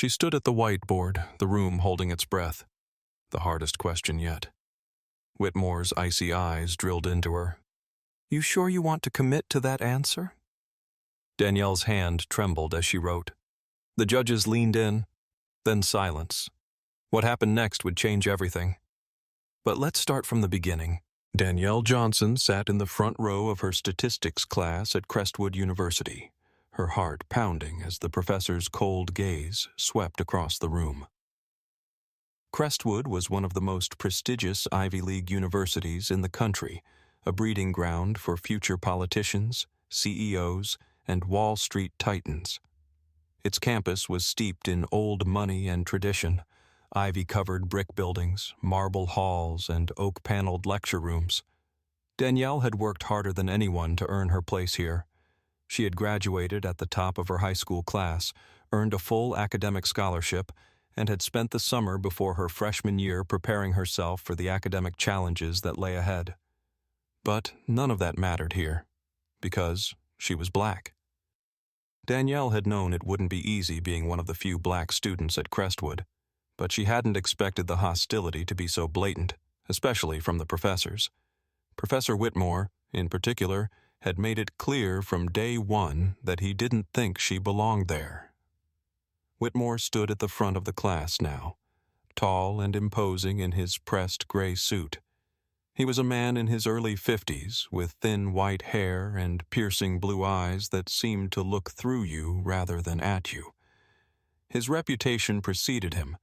She stood at the whiteboard, the room holding its breath. The hardest question yet. Whitmore's icy eyes drilled into her. "You sure you want to commit to that answer?" Danielle's hand trembled as she wrote. The judges leaned in, then silence. What happened next would change everything. But let's start from the beginning. Danielle Johnson sat in the front row of her statistics class at Crestwood University, her heart pounding as the professor's cold gaze swept across the room. Crestwood was one of the most prestigious Ivy League universities in the country, a breeding ground for future politicians, CEOs, and Wall Street titans. Its campus was steeped in old money and tradition, ivy-covered brick buildings, marble halls, and oak-paneled lecture rooms. Danielle had worked harder than anyone to earn her place here. She had graduated at the top of her high school class, earned a full academic scholarship, and had spent the summer before her freshman year preparing herself for the academic challenges that lay ahead. But none of that mattered here, because she was black. Danielle had known it wouldn't be easy being one of the few black students at Crestwood, but she hadn't expected the hostility to be so blatant, especially from the professors. Professor Whitmore, in particular, had made it clear from day one that he didn't think she belonged there. Whitmore stood at the front of the class now, tall and imposing in his pressed gray suit. He was a man in his early 50s, with thin white hair and piercing blue eyes that seemed to look through you rather than at you. His reputation preceded him.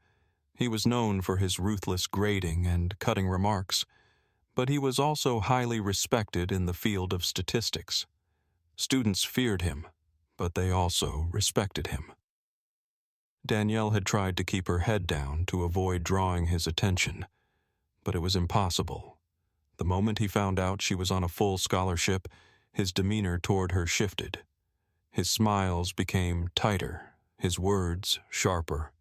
He was known for his ruthless grading and cutting remarks, but he was also highly respected in the field of statistics. Students feared him, but they also respected him. Danielle had tried to keep her head down to avoid drawing his attention, but it was impossible. The moment he found out she was on a full scholarship, his demeanor toward her shifted. His smiles became tighter, his words sharper.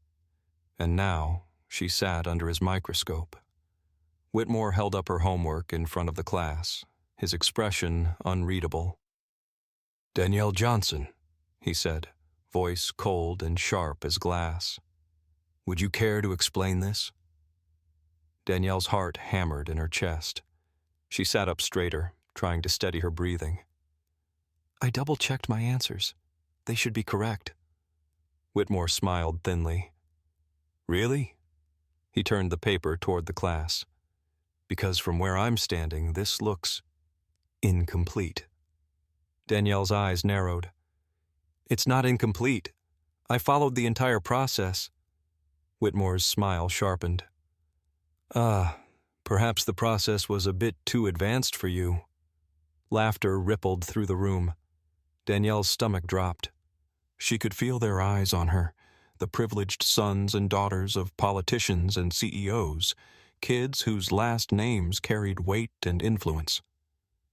And now she sat under his microscope. Whitmore held up her homework in front of the class, his expression unreadable. "Danielle Johnson," he said, voice cold and sharp as glass. "Would you care to explain this?" Danielle's heart hammered in her chest. She sat up straighter, trying to steady her breathing. "I double-checked my answers. They should be correct." Whitmore smiled thinly. "Really?" He turned the paper toward the class. "Because from where I'm standing, this looks incomplete." Danielle's eyes narrowed. "It's not incomplete. I followed the entire process." Whitmore's smile sharpened. Perhaps the process was a bit too advanced for you." Laughter rippled through the room. Danielle's stomach dropped. She could feel their eyes on her, the privileged sons and daughters of politicians and CEOs, kids whose last names carried weight and influence.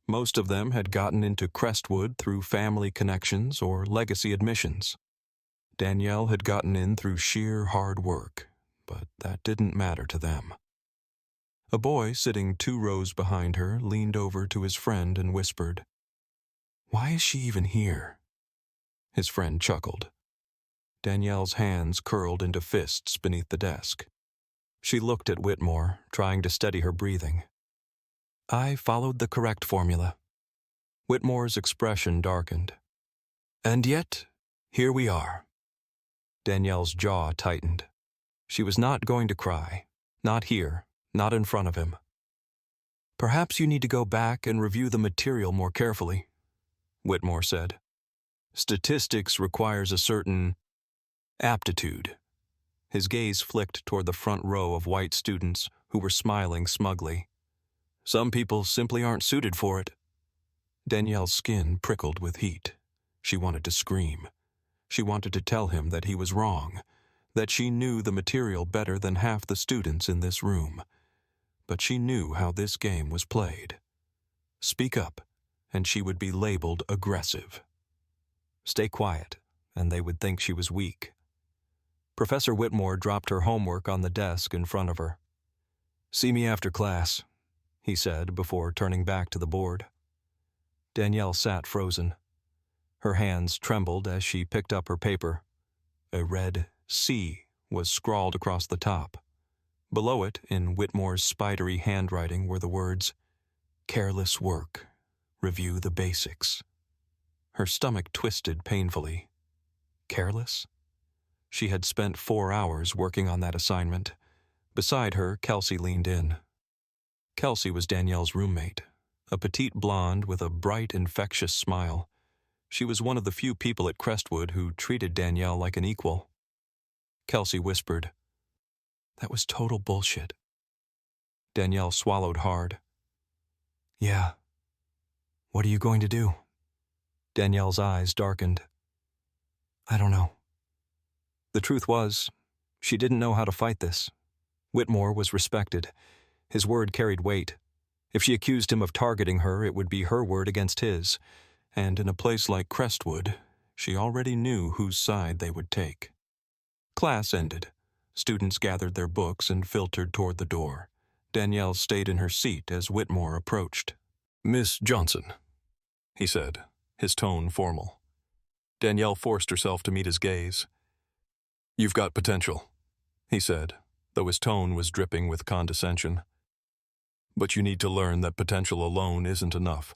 Most of them had gotten into Crestwood through family connections or legacy admissions. Danielle had gotten in through sheer hard work, but that didn't matter to them. A boy sitting 2 rows behind her leaned over to his friend and whispered, "Why is she even here?" His friend chuckled. Danielle's hands curled into fists beneath the desk. She looked at Whitmore, trying to steady her breathing. "I followed the correct formula." Whitmore's expression darkened. "And yet, here we are." Danielle's jaw tightened. She was not going to cry. Not here. Not in front of him. "Perhaps you need to go back and review the material more carefully," Whitmore said. "Statistics requires a certain aptitude." His gaze flicked toward the front row of white students who were smiling smugly. "Some people simply aren't suited for it." Danielle's skin prickled with heat. She wanted to scream. She wanted to tell him that he was wrong, that she knew the material better than half the students in this room. But she knew how this game was played. Speak up, and she would be labeled aggressive. Stay quiet, and they would think she was weak. Professor Whitmore dropped her homework on the desk in front of her. "See me after class," he said before turning back to the board. Danielle sat frozen. Her hands trembled as she picked up her paper. A red C was scrawled across the top. Below it, in Whitmore's spidery handwriting, were the words, "Careless work. Review the basics." Her stomach twisted painfully. Careless? She had spent 4 hours working on that assignment. Beside her, Kelsey leaned in. Kelsey was Danielle's roommate, a petite blonde with a bright, infectious smile. She was one of the few people at Crestwood who treated Danielle like an equal. Kelsey whispered, "That was total bullshit." Danielle swallowed hard. "Yeah. What are you going to do?" Danielle's eyes darkened. "I don't know." The truth was, she didn't know how to fight this. Whitmore was respected. His word carried weight. If she accused him of targeting her, it would be her word against his. And in a place like Crestwood, she already knew whose side they would take. Class ended. Students gathered their books and filtered toward the door. Danielle stayed in her seat as Whitmore approached. "Miss Johnson," he said, his tone formal. Danielle forced herself to meet his gaze. "You've got potential," he said, though his tone was dripping with condescension. "But you need to learn that potential alone isn't enough.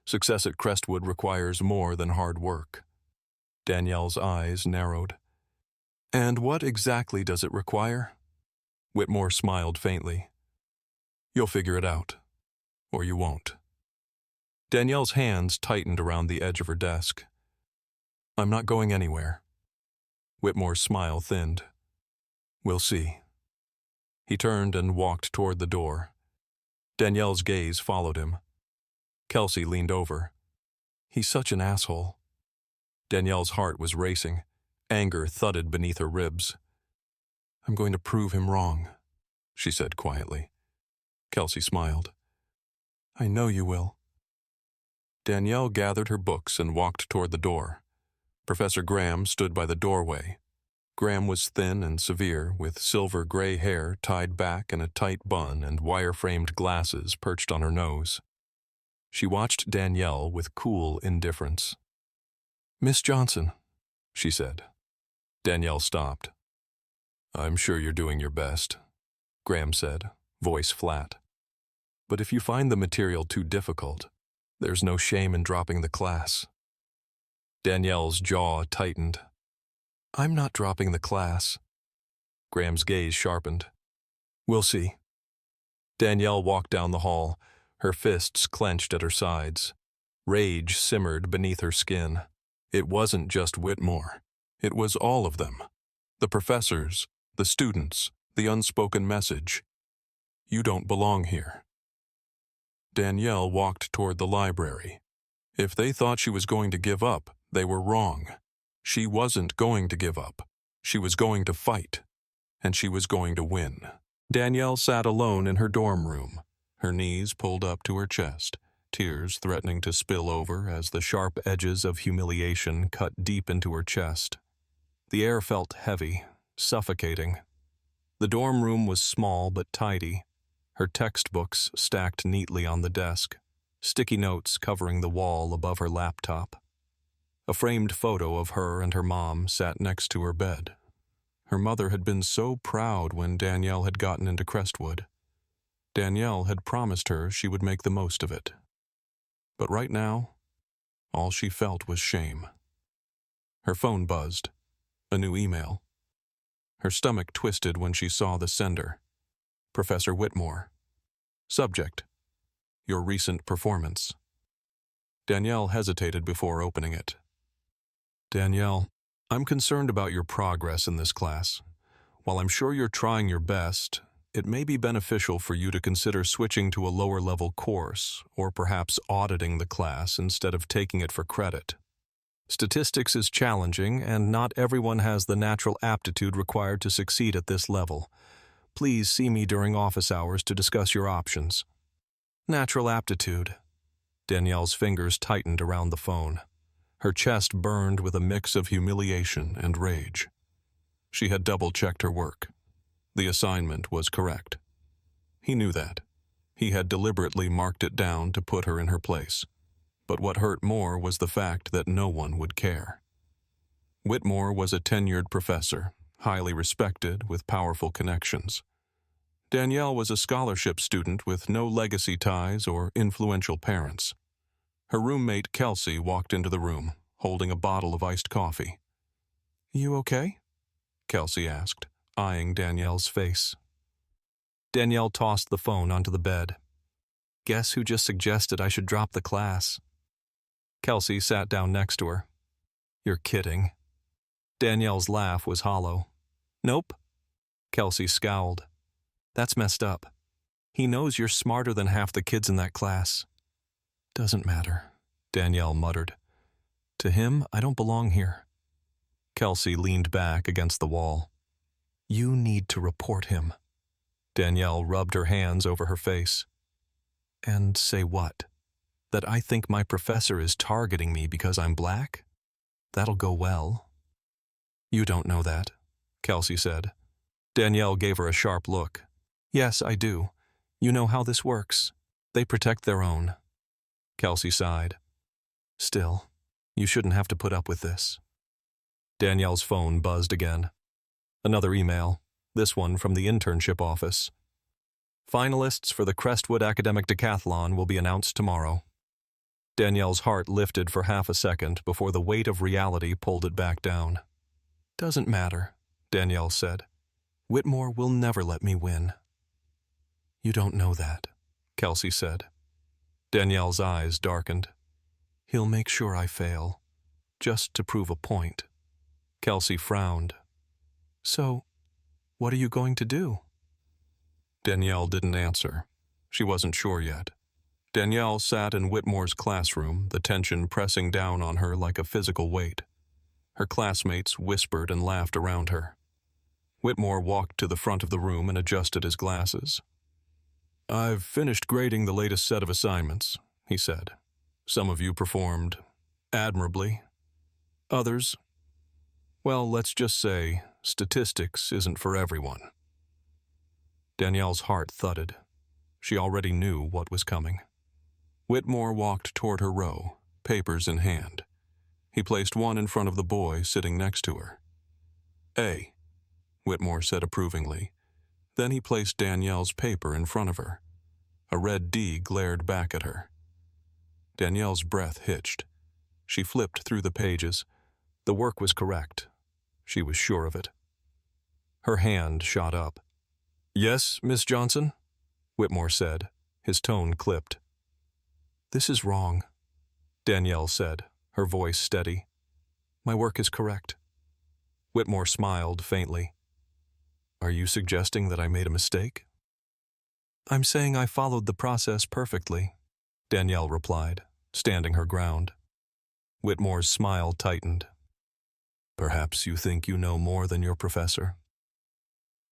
Success at Crestwood requires more than hard work." Danielle's eyes narrowed. "And what exactly does it require?" Whitmore smiled faintly. "You'll figure it out. Or you won't." Danielle's hands tightened around the edge of her desk. "I'm not going anywhere." Whitmore's smile thinned. "We'll see." He turned and walked toward the door. Danielle's gaze followed him. Kelsey leaned over. "He's such an asshole." Danielle's heart was racing. Anger thudded beneath her ribs. "I'm going to prove him wrong," she said quietly. Kelsey smiled. "I know you will." Danielle gathered her books and walked toward the door. Professor Graham stood by the doorway. Graham was thin and severe, with silver-gray hair tied back in a tight bun and wire-framed glasses perched on her nose. She watched Danielle with cool indifference. "Miss Johnson," she said. Danielle stopped. "I'm sure you're doing your best," Graham said, voice flat. "But if you find the material too difficult, there's no shame in dropping the class." Danielle's jaw tightened. "I'm not dropping the class." Graham's gaze sharpened. "We'll see." Danielle walked down the hall, her fists clenched at her sides. Rage simmered beneath her skin. It wasn't just Whitmore. It was all of them. The professors, the students, the unspoken message. "You don't belong here." Danielle walked toward the library. If they thought she was going to give up, they were wrong. She wasn't going to give up. She was going to fight. And she was going to win. Danielle sat alone in her dorm room, her knees pulled up to her chest, tears threatening to spill over as the sharp edges of humiliation cut deep into her chest. The air felt heavy, suffocating. The dorm room was small but tidy, her textbooks stacked neatly on the desk, sticky notes covering the wall above her laptop. A framed photo of her and her mom sat next to her bed. Her mother had been so proud when Danielle had gotten into Crestwood. Danielle had promised her she would make the most of it. But right now, all she felt was shame. Her phone buzzed. A new email. Her stomach twisted when she saw the sender. Professor Whitmore. Subject: Your recent performance. Danielle hesitated before opening it. "Danielle, I'm concerned about your progress in this class. While I'm sure you're trying your best, it may be beneficial for you to consider switching to a lower-level course, or perhaps auditing the class instead of taking it for credit. Statistics is challenging, and not everyone has the natural aptitude required to succeed at this level. Please see me during office hours to discuss your options." Natural aptitude. Danielle's fingers tightened around the phone. Her chest burned with a mix of humiliation and rage. She had double-checked her work. The assignment was correct. He knew that. He had deliberately marked it down to put her in her place. But what hurt more was the fact that no one would care. Whitmore was a tenured professor, highly respected with powerful connections. Danielle was a scholarship student with no legacy ties or influential parents. Her roommate, Kelsey, walked into the room, holding a bottle of iced coffee. "You okay?" Kelsey asked, eyeing Danielle's face. Danielle tossed the phone onto the bed. "Guess who just suggested I should drop the class?" Kelsey sat down next to her. "You're kidding." Danielle's laugh was hollow. "Nope." Kelsey scowled. "That's messed up. He knows you're smarter than half the kids in that class." "Doesn't matter," Danielle muttered. "To him, I don't belong here." Kelsey leaned back against the wall. "You need to report him." Danielle rubbed her hands over her face. "And say what? That I think my professor is targeting me because I'm black? That'll go well." "You don't know that," Kelsey said. Danielle gave her a sharp look. "Yes, I do. You know how this works. They protect their own." Kelsey sighed. "Still, you shouldn't have to put up with this." Danielle's phone buzzed again. Another email, this one from the internship office. "Finalists for the Crestwood Academic Decathlon will be announced tomorrow." Danielle's heart lifted for half a second before the weight of reality pulled it back down. "Doesn't matter," Danielle said. "Whitmore will never let me win." "You don't know that," Kelsey said. Danielle's eyes darkened. "He'll make sure I fail, just to prove a point." Kelsey frowned. "So, what are you going to do?" Danielle didn't answer. She wasn't sure yet. Danielle sat in Whitmore's classroom, the tension pressing down on her like a physical weight. Her classmates whispered and laughed around her. Whitmore walked to the front of the room and adjusted his glasses. "I've finished grading the latest set of assignments," he said. "Some of you performed admirably. Others, well, let's just say statistics isn't for everyone." Danielle's heart thudded. She already knew what was coming. Whitmore walked toward her row, papers in hand. He placed one in front of the boy sitting next to her. "A," Whitmore said approvingly. Then he placed Danielle's paper in front of her. A red D glared back at her. Danielle's breath hitched. She flipped through the pages. The work was correct. She was sure of it. Her hand shot up. "Yes, Miss Johnson?" Whitmore said. His tone clipped. "This is wrong," Danielle said, her voice steady. "My work is correct." Whitmore smiled faintly. "Are you suggesting that I made a mistake?" "I'm saying I followed the process perfectly," Danielle replied, standing her ground. Whitmore's smile tightened. "Perhaps you think you know more than your professor."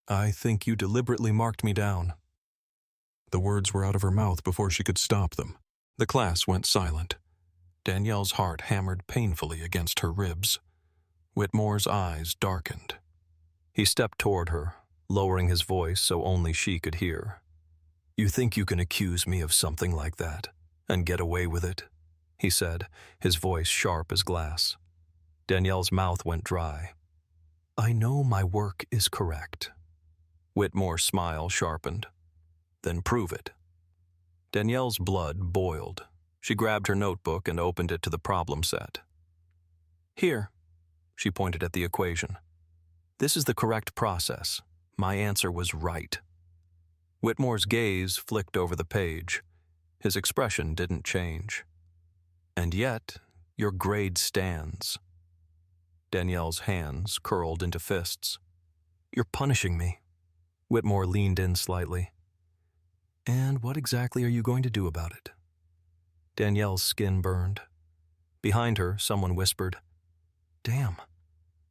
"I think you deliberately marked me down." The words were out of her mouth before she could stop them. The class went silent. Danielle's heart hammered painfully against her ribs. Whitmore's eyes darkened. He stepped toward her, lowering his voice so only she could hear. "You think you can accuse me of something like that and get away with it?" he said, his voice sharp as glass. Danielle's mouth went dry. "I know my work is correct." Whitmore's smile sharpened. "Then prove it." Danielle's blood boiled. She grabbed her notebook and opened it to the problem set. "Here," she pointed at the equation. "This is the correct process. My answer was right." Whitmore's gaze flicked over the page. His expression didn't change. "And yet, your grade stands." Danielle's hands curled into fists. "You're punishing me." Whitmore leaned in slightly. "And what exactly are you going to do about it?" Danielle's skin burned. Behind her, someone whispered, "Damn,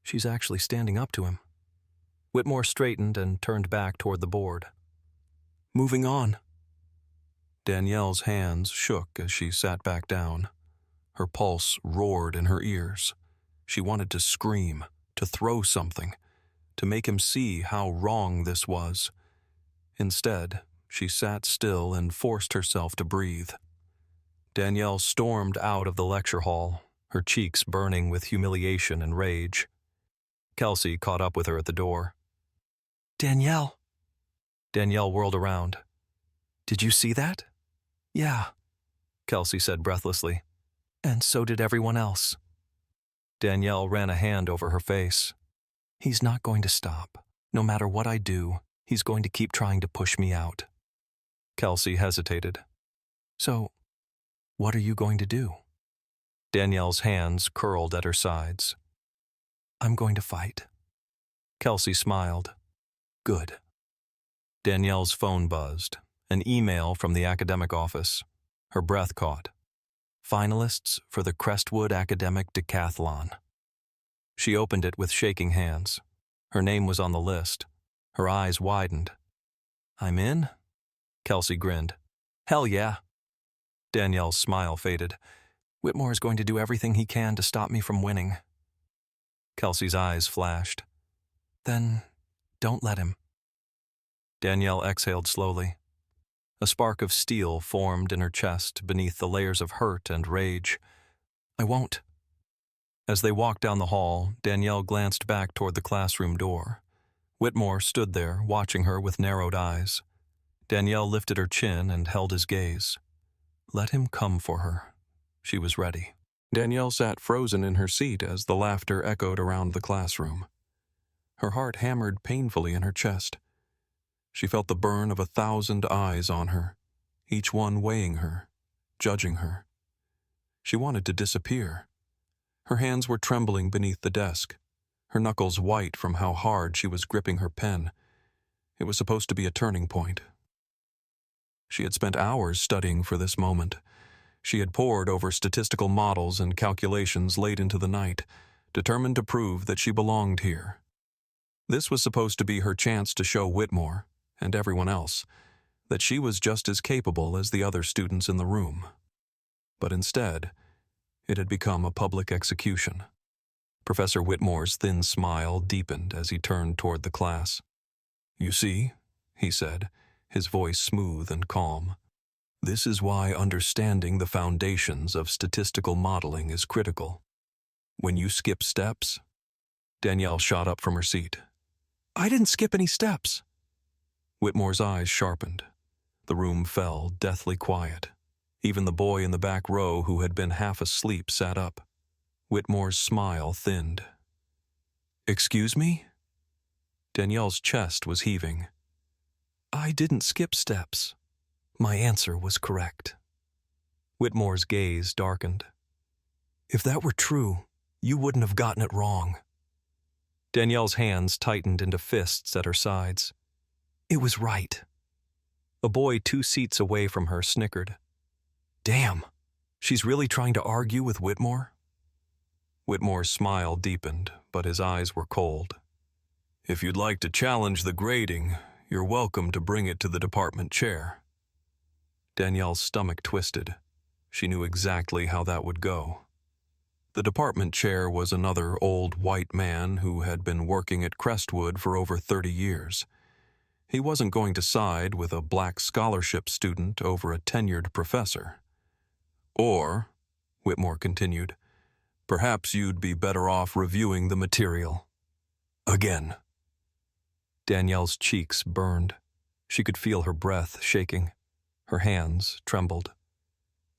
she's actually standing up to him." Whitmore straightened and turned back toward the board. "Moving on." Danielle's hands shook as she sat back down. Her pulse roared in her ears. She wanted to scream, to throw something, to make him see how wrong this was. Instead, she sat still and forced herself to breathe. Danielle stormed out of the lecture hall, her cheeks burning with humiliation and rage. Kelsey caught up with her at the door. Danielle. Danielle whirled around. Did you see that? Yeah, Kelsey said breathlessly. And so did everyone else. Danielle ran a hand over her face. He's not going to stop. No matter what I do, he's going to keep trying to push me out. Kelsey hesitated. So, what are you going to do? Danielle's hands curled at her sides. I'm going to fight. Kelsey smiled. Good. Danielle's phone buzzed. An email from the academic office. Her breath caught. Finalists for the Crestwood Academic Decathlon. She opened it with shaking hands. Her name was on the list. Her eyes widened. I'm in? Kelsey grinned. Hell yeah. Danielle's smile faded. Whitmore is going to do everything he can to stop me from winning. Kelsey's eyes flashed. Then, don't let him. Danielle exhaled slowly. A spark of steel formed in her chest beneath the layers of hurt and rage. I won't. As they walked down the hall, Danielle glanced back toward the classroom door. Whitmore stood there, watching her with narrowed eyes. Danielle lifted her chin and held his gaze. Let him come for her. She was ready. Danielle sat frozen in her seat as the laughter echoed around the classroom. Her heart hammered painfully in her chest. She felt the burn of 1,000 eyes on her, each one weighing her, judging her. She wanted to disappear. Her hands were trembling beneath the desk, her knuckles white from how hard she was gripping her pen. It was supposed to be a turning point. She had spent hours studying for this moment. She had pored over statistical models and calculations late into the night, determined to prove that she belonged here. This was supposed to be her chance to show Whitmore, and everyone else, that she was just as capable as the other students in the room. But instead, it had become a public execution. Professor Whitmore's thin smile deepened as he turned toward the class. You see, he said, his voice smooth and calm. This is why understanding the foundations of statistical modeling is critical. When you skip steps, Danielle shot up from her seat. I didn't skip any steps. Whitmore's eyes sharpened. The room fell deathly quiet. Even the boy in the back row who had been half asleep sat up. Whitmore's smile thinned. Excuse me? Danielle's chest was heaving. I didn't skip steps. My answer was correct. Whitmore's gaze darkened. If that were true, you wouldn't have gotten it wrong. Danielle's hands tightened into fists at her sides. It was right. A boy 2 seats away from her snickered. Damn, she's really trying to argue with Whitmore? Whitmore's smile deepened, but his eyes were cold. If you'd like to challenge the grading, you're welcome to bring it to the department chair. Danielle's stomach twisted. She knew exactly how that would go. The department chair was another old white man who had been working at Crestwood for over 30 years. He wasn't going to side with a black scholarship student over a tenured professor. Or, Whitmore continued, perhaps you'd be better off reviewing the material. Again. Danielle's cheeks burned. She could feel her breath shaking. Her hands trembled.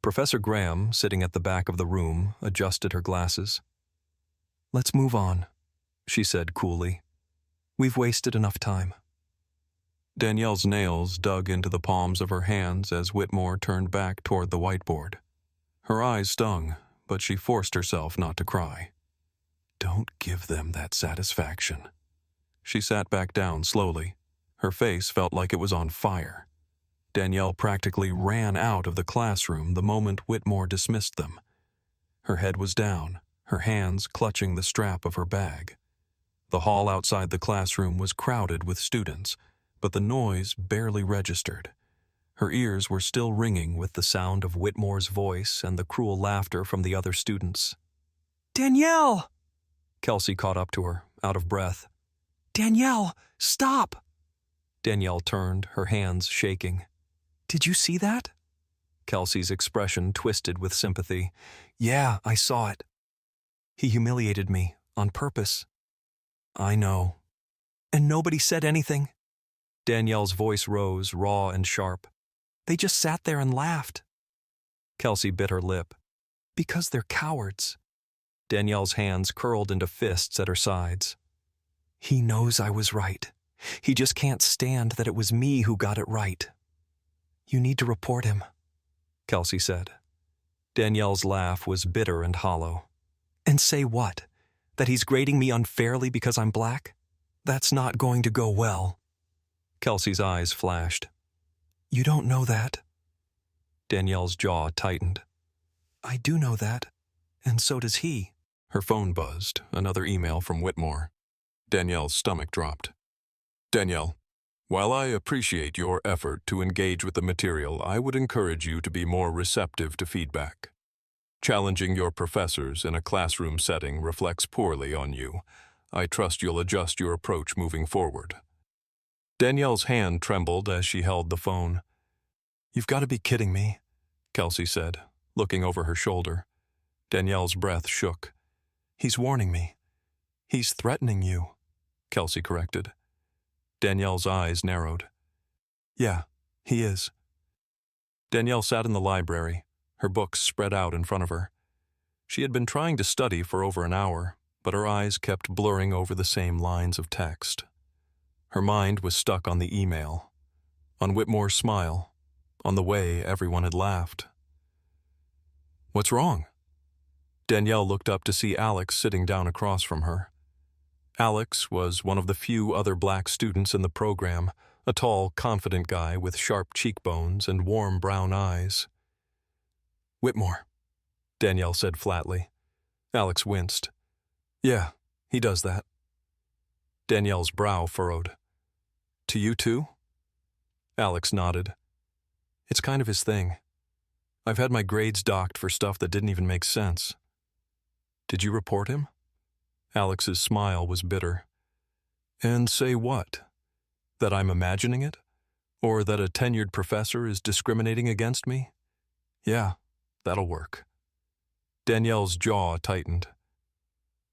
Professor Graham, sitting at the back of the room, adjusted her glasses. Let's move on, she said coolly. We've wasted enough time. Danielle's nails dug into the palms of her hands as Whitmore turned back toward the whiteboard. Her eyes stung, but she forced herself not to cry. Don't give them that satisfaction. She sat back down slowly. Her face felt like it was on fire. Danielle practically ran out of the classroom the moment Whitmore dismissed them. Her head was down, her hands clutching the strap of her bag. The hall outside the classroom was crowded with students, but the noise barely registered. Her ears were still ringing with the sound of Whitmore's voice and the cruel laughter from the other students. Danielle! Kelsey caught up to her, out of breath. Danielle, stop! Danielle turned, her hands shaking. Did you see that? Kelsey's expression twisted with sympathy. Yeah, I saw it. He humiliated me, on purpose. I know. And nobody said anything? Danielle's voice rose, raw and sharp. They just sat there and laughed. Kelsey bit her lip. Because they're cowards. Danielle's hands curled into fists at her sides. He knows I was right. He just can't stand that it was me who got it right. You need to report him, Kelsey said. Danielle's laugh was bitter and hollow. And say what? That he's grading me unfairly because I'm black? That's not going to go well. Kelsey's eyes flashed. You don't know that. Danielle's jaw tightened. I do know that, and so does he. Her phone buzzed, another email from Whitmore. Danielle's stomach dropped. Danielle, while I appreciate your effort to engage with the material, I would encourage you to be more receptive to feedback. Challenging your professors in a classroom setting reflects poorly on you. I trust you'll adjust your approach moving forward. Danielle's hand trembled as she held the phone. You've got to be kidding me, Kelsey said, looking over her shoulder. Danielle's breath shook. He's warning me. He's threatening you, Kelsey corrected. Danielle's eyes narrowed. Yeah, he is. Danielle sat in the library, her books spread out in front of her. She had been trying to study for over an hour, but her eyes kept blurring over the same lines of text. Her mind was stuck on the email, on Whitmore's smile, on the way everyone had laughed. What's wrong? Danielle looked up to see Alex sitting down across from her. Alex was one of the few other black students in the program, a tall, confident guy with sharp cheekbones and warm brown eyes. Whitmore, Danielle said flatly. Alex winced. Yeah, he does that. Danielle's brow furrowed. To you too? Alex nodded. It's kind of his thing. I've had my grades docked for stuff that didn't even make sense. Did you report him? Alex's smile was bitter. And say what? That I'm imagining it? Or that a tenured professor is discriminating against me? Yeah, that'll work. Danielle's jaw tightened.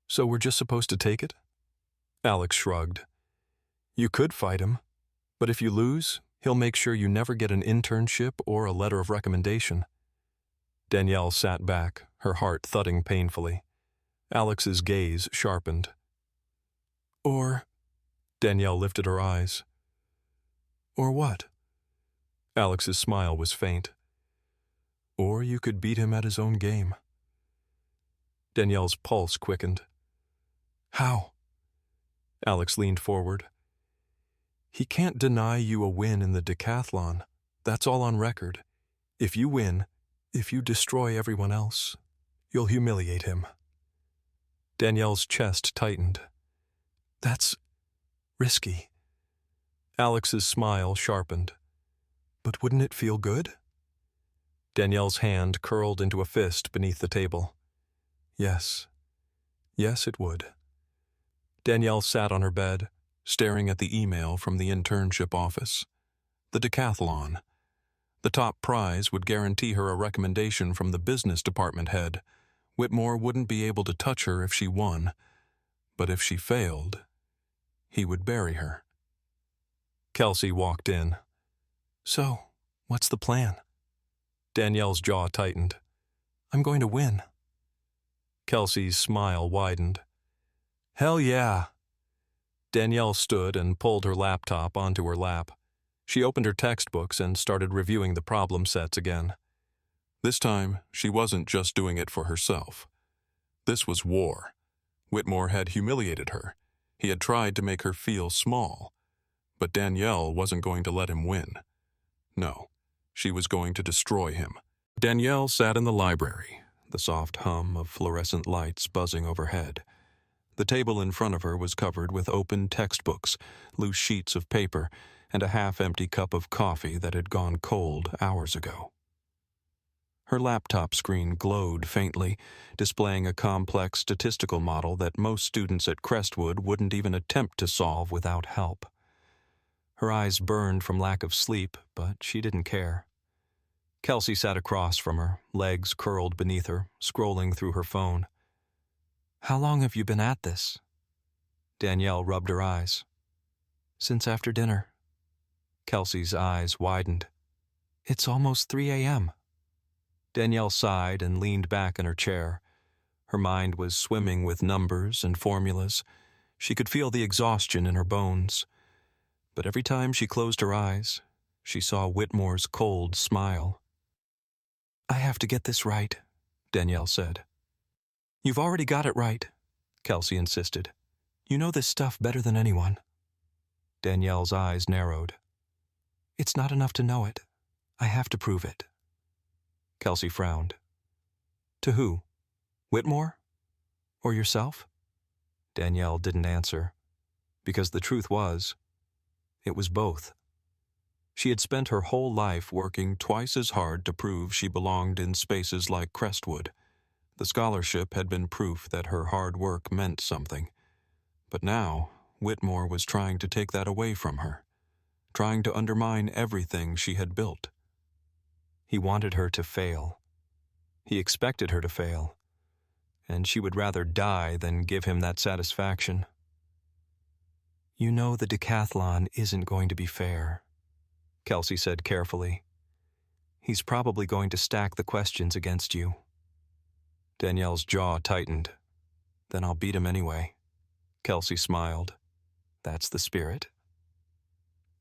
So we're just supposed to take it? Alex shrugged. You could fight him, but if you lose, he'll make sure you never get an internship or a letter of recommendation. Danielle sat back, her heart thudding painfully. Alex's gaze sharpened. Or, Danielle lifted her eyes. Or what? Alex's smile was faint. Or you could beat him at his own game. Danielle's pulse quickened. How? Alex leaned forward. He can't deny you a win in the decathlon. That's all on record. If you win, if you destroy everyone else, you'll humiliate him. Danielle's chest tightened. That's risky. Alex's smile sharpened. But wouldn't it feel good? Danielle's hand curled into a fist beneath the table. Yes. Yes, it would. Danielle sat on her bed, staring at the email from the internship office. The decathlon. The top prize would guarantee her a recommendation from the business department head. Whitmore wouldn't be able to touch her if she won, but if she failed, he would bury her. Kelsey walked in. So, what's the plan? Danielle's jaw tightened. I'm going to win. Kelsey's smile widened. Hell yeah. Danielle stood and pulled her laptop onto her lap. She opened her textbooks and started reviewing the problem sets again. This time, she wasn't just doing it for herself. This was war. Whitmore had humiliated her. He had tried to make her feel small. But Danielle wasn't going to let him win. No, she was going to destroy him. Danielle sat in the library, the soft hum of fluorescent lights buzzing overhead. The table in front of her was covered with open textbooks, loose sheets of paper, and a half-empty cup of coffee that had gone cold hours ago. Her laptop screen glowed faintly, displaying a complex statistical model that most students at Crestwood wouldn't even attempt to solve without help. Her eyes burned from lack of sleep, but she didn't care. Kelsey sat across from her, legs curled beneath her, scrolling through her phone. How long have you been at this? Danielle rubbed her eyes. Since after dinner. Kelsey's eyes widened. It's almost 3 a.m. Danielle sighed and leaned back in her chair. Her mind was swimming with numbers and formulas. She could feel the exhaustion in her bones. But every time she closed her eyes, she saw Whitmore's cold smile. I have to get this right, Danielle said. You've already got it right, Kelsey insisted. You know this stuff better than anyone. Danielle's eyes narrowed. It's not enough to know it. I have to prove it. Kelsey frowned. To who? Whitmore? Or yourself? Danielle didn't answer, because the truth was, it was both. She had spent her whole life working twice as hard to prove she belonged in spaces like Crestwood. The scholarship had been proof that her hard work meant something. But now, Whitmore was trying to take that away from her, trying to undermine everything she had built. He wanted her to fail. He expected her to fail, and she would rather die than give him that satisfaction. You know the decathlon isn't going to be fair, Kelsey said carefully. He's probably going to stack the questions against you. Danielle's jaw tightened. Then I'll beat him anyway. Kelsey smiled. That's the spirit.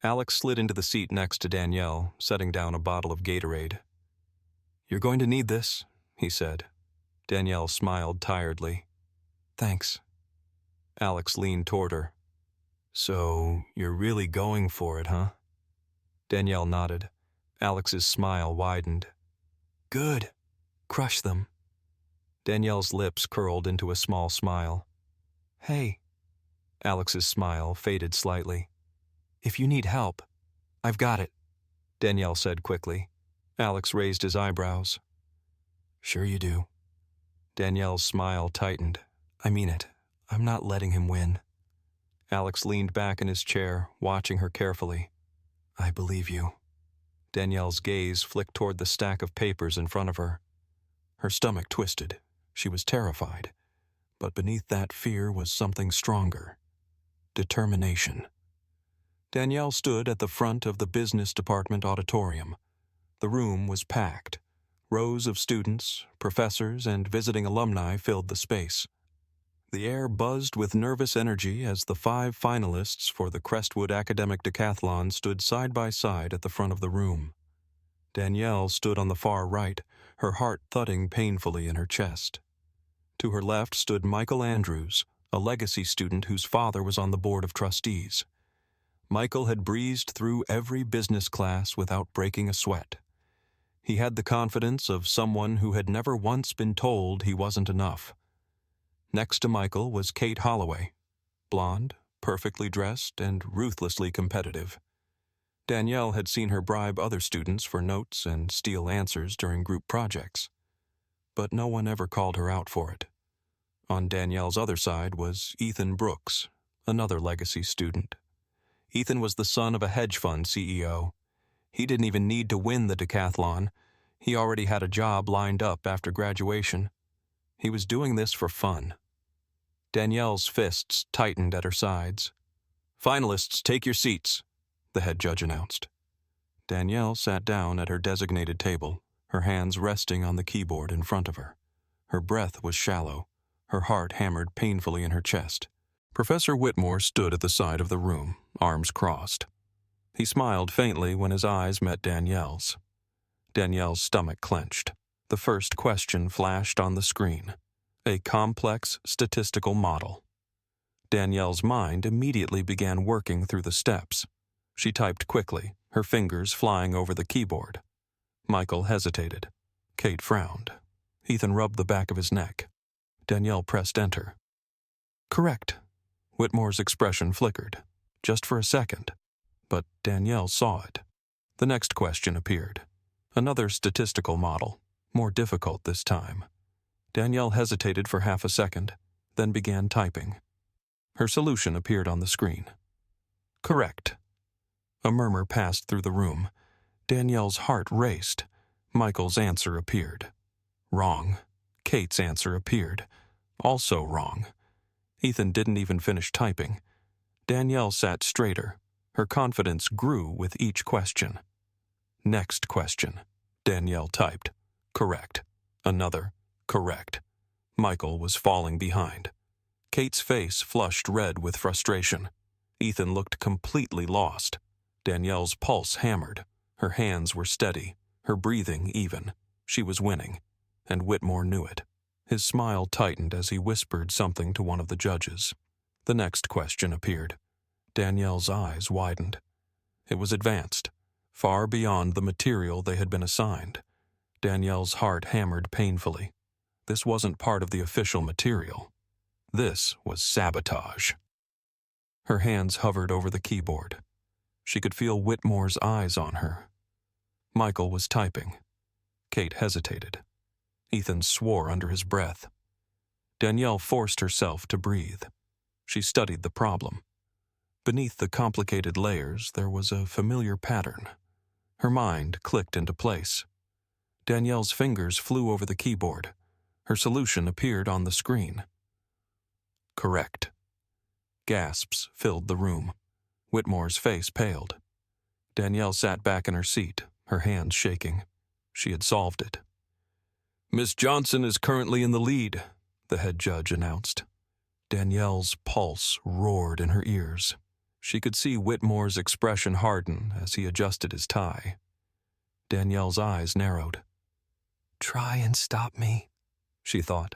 Alex slid into the seat next to Danielle, setting down a bottle of Gatorade. You're going to need this, he said. Danielle smiled tiredly. Thanks. Alex leaned toward her. So, you're really going for it, huh? Danielle nodded. Alex's smile widened. Good. Crush them. Danielle's lips curled into a small smile. Hey. Alex's smile faded slightly. If you need help, I've got it, Danielle said quickly. Alex raised his eyebrows. Sure you do. Danielle's smile tightened. I mean it. I'm not letting him win. Alex leaned back in his chair, watching her carefully. I believe you. Danielle's gaze flicked toward the stack of papers in front of her. Her stomach twisted. She was terrified. But beneath that fear was something stronger. Determination. Danielle stood at the front of the business department auditorium. The room was packed. Rows of students, professors, and visiting alumni filled the space. The air buzzed with nervous energy as the 5 finalists for the Crestwood Academic Decathlon stood side by side at the front of the room. Danielle stood on the far right, her heart thudding painfully in her chest. To her left stood Michael Andrews, a legacy student whose father was on the board of trustees. Michael had breezed through every business class without breaking a sweat. He had the confidence of someone who had never once been told he wasn't enough. Next to Michael was Kate Holloway, blonde, perfectly dressed, and ruthlessly competitive. Danielle had seen her bribe other students for notes and steal answers during group projects. But no one ever called her out for it. On Danielle's other side was Ethan Brooks, another legacy student. Ethan was the son of a hedge fund CEO. He didn't even need to win the decathlon. He already had a job lined up after graduation. He was doing this for fun. Danielle's fists tightened at her sides. Finalists, take your seats, the head judge announced. Danielle sat down at her designated table, her hands resting on the keyboard in front of her. Her breath was shallow. Her heart hammered painfully in her chest. Professor Whitmore stood at the side of the room, arms crossed. He smiled faintly when his eyes met Danielle's. Danielle's stomach clenched. The first question flashed on the screen. A complex statistical model. Danielle's mind immediately began working through the steps. She typed quickly, her fingers flying over the keyboard. Michael hesitated. Kate frowned. Ethan rubbed the back of his neck. Danielle pressed enter. Correct. Whitmore's expression flickered, just for a second. But Danielle saw it. The next question appeared. Another statistical model, more difficult this time. Danielle hesitated for half a second, then began typing. Her solution appeared on the screen. Correct. A murmur passed through the room. Danielle's heart raced. Michael's answer appeared. Wrong. Kate's answer appeared. Also wrong. Ethan didn't even finish typing. Danielle sat straighter. Her confidence grew with each question. Next question. Danielle typed. Correct. Another. Correct. Michael was falling behind. Kate's face flushed red with frustration. Ethan looked completely lost. Danielle's pulse hammered. Her hands were steady, her breathing even. She was winning, and Whitmore knew it. His smile tightened as he whispered something to one of the judges. The next question appeared. Danielle's eyes widened. It was advanced, far beyond the material they had been assigned. Danielle's heart hammered painfully. This wasn't part of the official material. This was sabotage. Her hands hovered over the keyboard. She could feel Whitmore's eyes on her. Michael was typing. Kate hesitated. Ethan swore under his breath. Danielle forced herself to breathe. She studied the problem. Beneath the complicated layers, there was a familiar pattern. Her mind clicked into place. Danielle's fingers flew over the keyboard. Her solution appeared on the screen. Correct. Gasps filled the room. Whitmore's face paled. Danielle sat back in her seat, her hands shaking. She had solved it. Miss Johnson is currently in the lead, the head judge announced. Danielle's pulse roared in her ears. She could see Whitmore's expression harden as he adjusted his tie. Danielle's eyes narrowed. Try and stop me, she thought.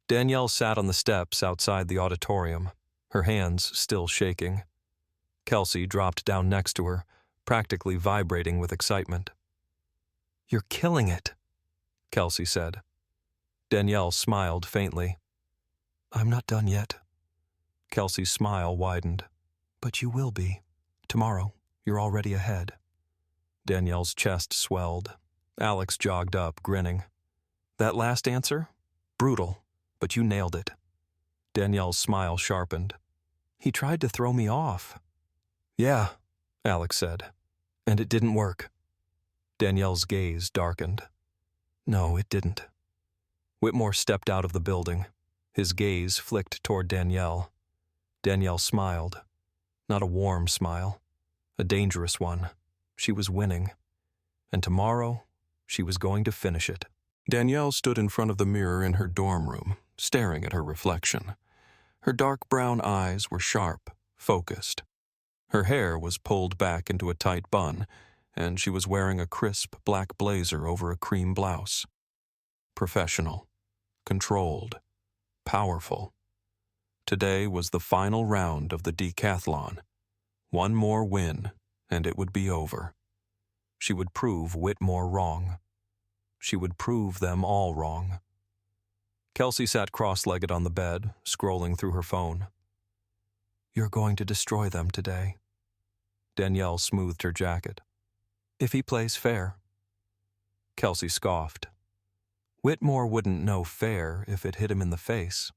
Danielle sat on the steps outside the auditorium, her hands still shaking. Kelsey dropped down next to her, practically vibrating with excitement. You're killing it, Kelsey said. Danielle smiled faintly. I'm not done yet. Kelsey's smile widened. But you will be. Tomorrow, you're already ahead. Danielle's chest swelled. Alex jogged up, grinning. That last answer? Brutal, but you nailed it. Danielle's smile sharpened. He tried to throw me off. Yeah, Alex said. And it didn't work. Danielle's gaze darkened. No, it didn't. Whitmore stepped out of the building. His gaze flicked toward Danielle. Danielle smiled. Not a warm smile. A dangerous one. She was winning. And tomorrow, she was going to finish it. Danielle stood in front of the mirror in her dorm room, staring at her reflection. Her dark brown eyes were sharp, focused. Her hair was pulled back into a tight bun, and she was wearing a crisp black blazer over a cream blouse. Professional, controlled, powerful. Today was the final round of the decathlon. One more win, and it would be over. She would prove Whitmore wrong. She would prove them all wrong. Kelsey sat cross-legged on the bed, scrolling through her phone. You're going to destroy them today. Danielle smoothed her jacket. If he plays fair. Kelsey scoffed. Whitmore wouldn't know fair if it hit him in the face.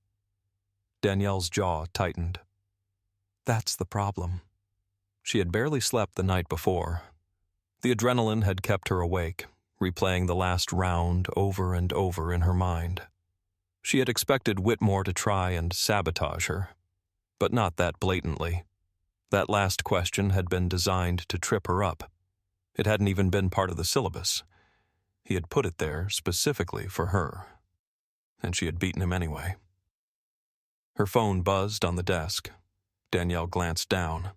Danielle's jaw tightened. That's the problem. She had barely slept the night before. The adrenaline had kept her awake, replaying the last round over and over in her mind. She had expected Whitmore to try and sabotage her, but not that blatantly. That last question had been designed to trip her up. It hadn't even been part of the syllabus. He had put it there specifically for her, and she had beaten him anyway. Her phone buzzed on the desk. Danielle glanced down.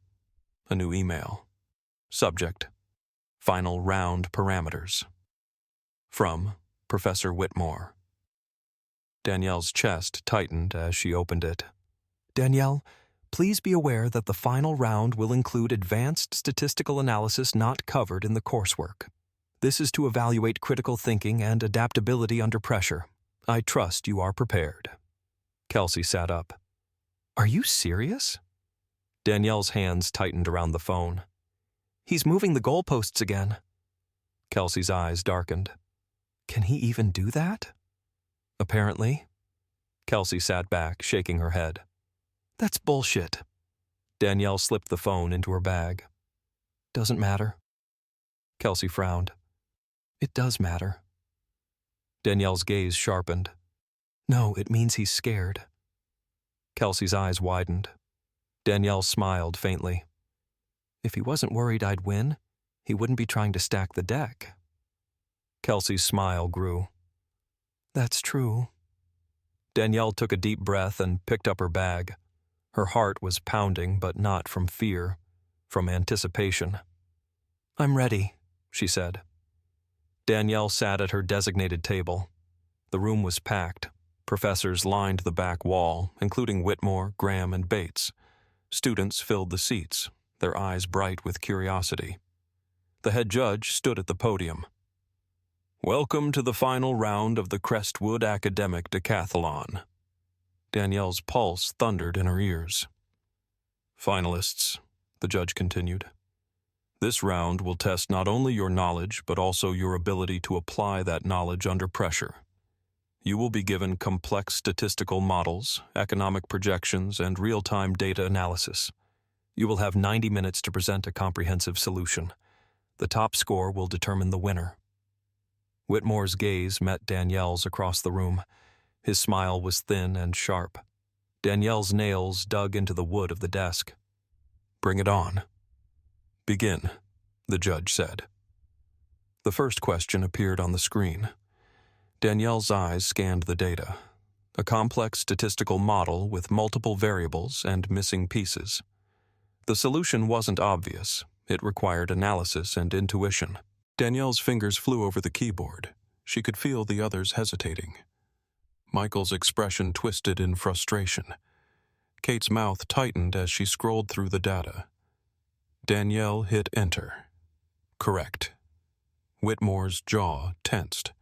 A new email. Subject: Final round parameters. From Professor Whitmore. Danielle's chest tightened as she opened it. Danielle, please be aware that the final round will include advanced statistical analysis not covered in the coursework. This is to evaluate critical thinking and adaptability under pressure. I trust you are prepared. Kelsey sat up. Are you serious? Danielle's hands tightened around the phone. He's moving the goalposts again. Kelsey's eyes darkened. Can he even do that? Apparently. Kelsey sat back, shaking her head. That's bullshit. Danielle slipped the phone into her bag. Doesn't matter. Kelsey frowned. It does matter. Danielle's gaze sharpened. No, it means he's scared. Kelsey's eyes widened. Danielle smiled faintly. If he wasn't worried I'd win, he wouldn't be trying to stack the deck. Kelsey's smile grew. That's true. Danielle took a deep breath and picked up her bag. Her heart was pounding, but not from fear, from anticipation. I'm ready, she said. Danielle sat at her designated table. The room was packed. Professors lined the back wall, including Whitmore, Graham, and Bates. Students filled the seats, their eyes bright with curiosity. The head judge stood at the podium. Welcome to the final round of the Crestwood Academic Decathlon. Danielle's pulse thundered in her ears. Finalists, the judge continued. This round will test not only your knowledge, but also your ability to apply that knowledge under pressure. You will be given complex statistical models, economic projections, and real-time data analysis. You will have 90 minutes to present a comprehensive solution. The top score will determine the winner. Whitmore's gaze met Danielle's across the room. His smile was thin and sharp. Danielle's nails dug into the wood of the desk. Bring it on. Begin, the judge said. The first question appeared on the screen. Danielle's eyes scanned the data. A complex statistical model with multiple variables and missing pieces. The solution wasn't obvious. It required analysis and intuition. Danielle's fingers flew over the keyboard. She could feel the others hesitating. Michael's expression twisted in frustration. Kate's mouth tightened as she scrolled through the data. Danielle hit enter. Correct. Whitmore's jaw tensed.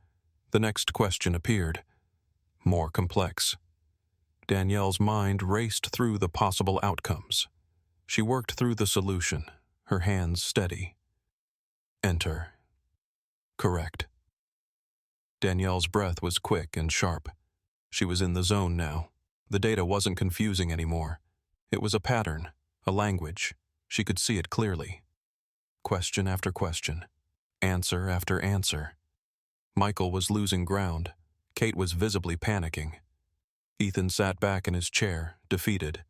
The next question appeared. More complex. Danielle's mind raced through the possible outcomes. She worked through the solution, her hands steady. Enter. Correct. Danielle's breath was quick and sharp. She was in the zone now. The data wasn't confusing anymore. It was a pattern, a language. She could see it clearly. Question after question. Answer after answer. Michael was losing ground. Kate was visibly panicking. Ethan sat back in his chair, defeated.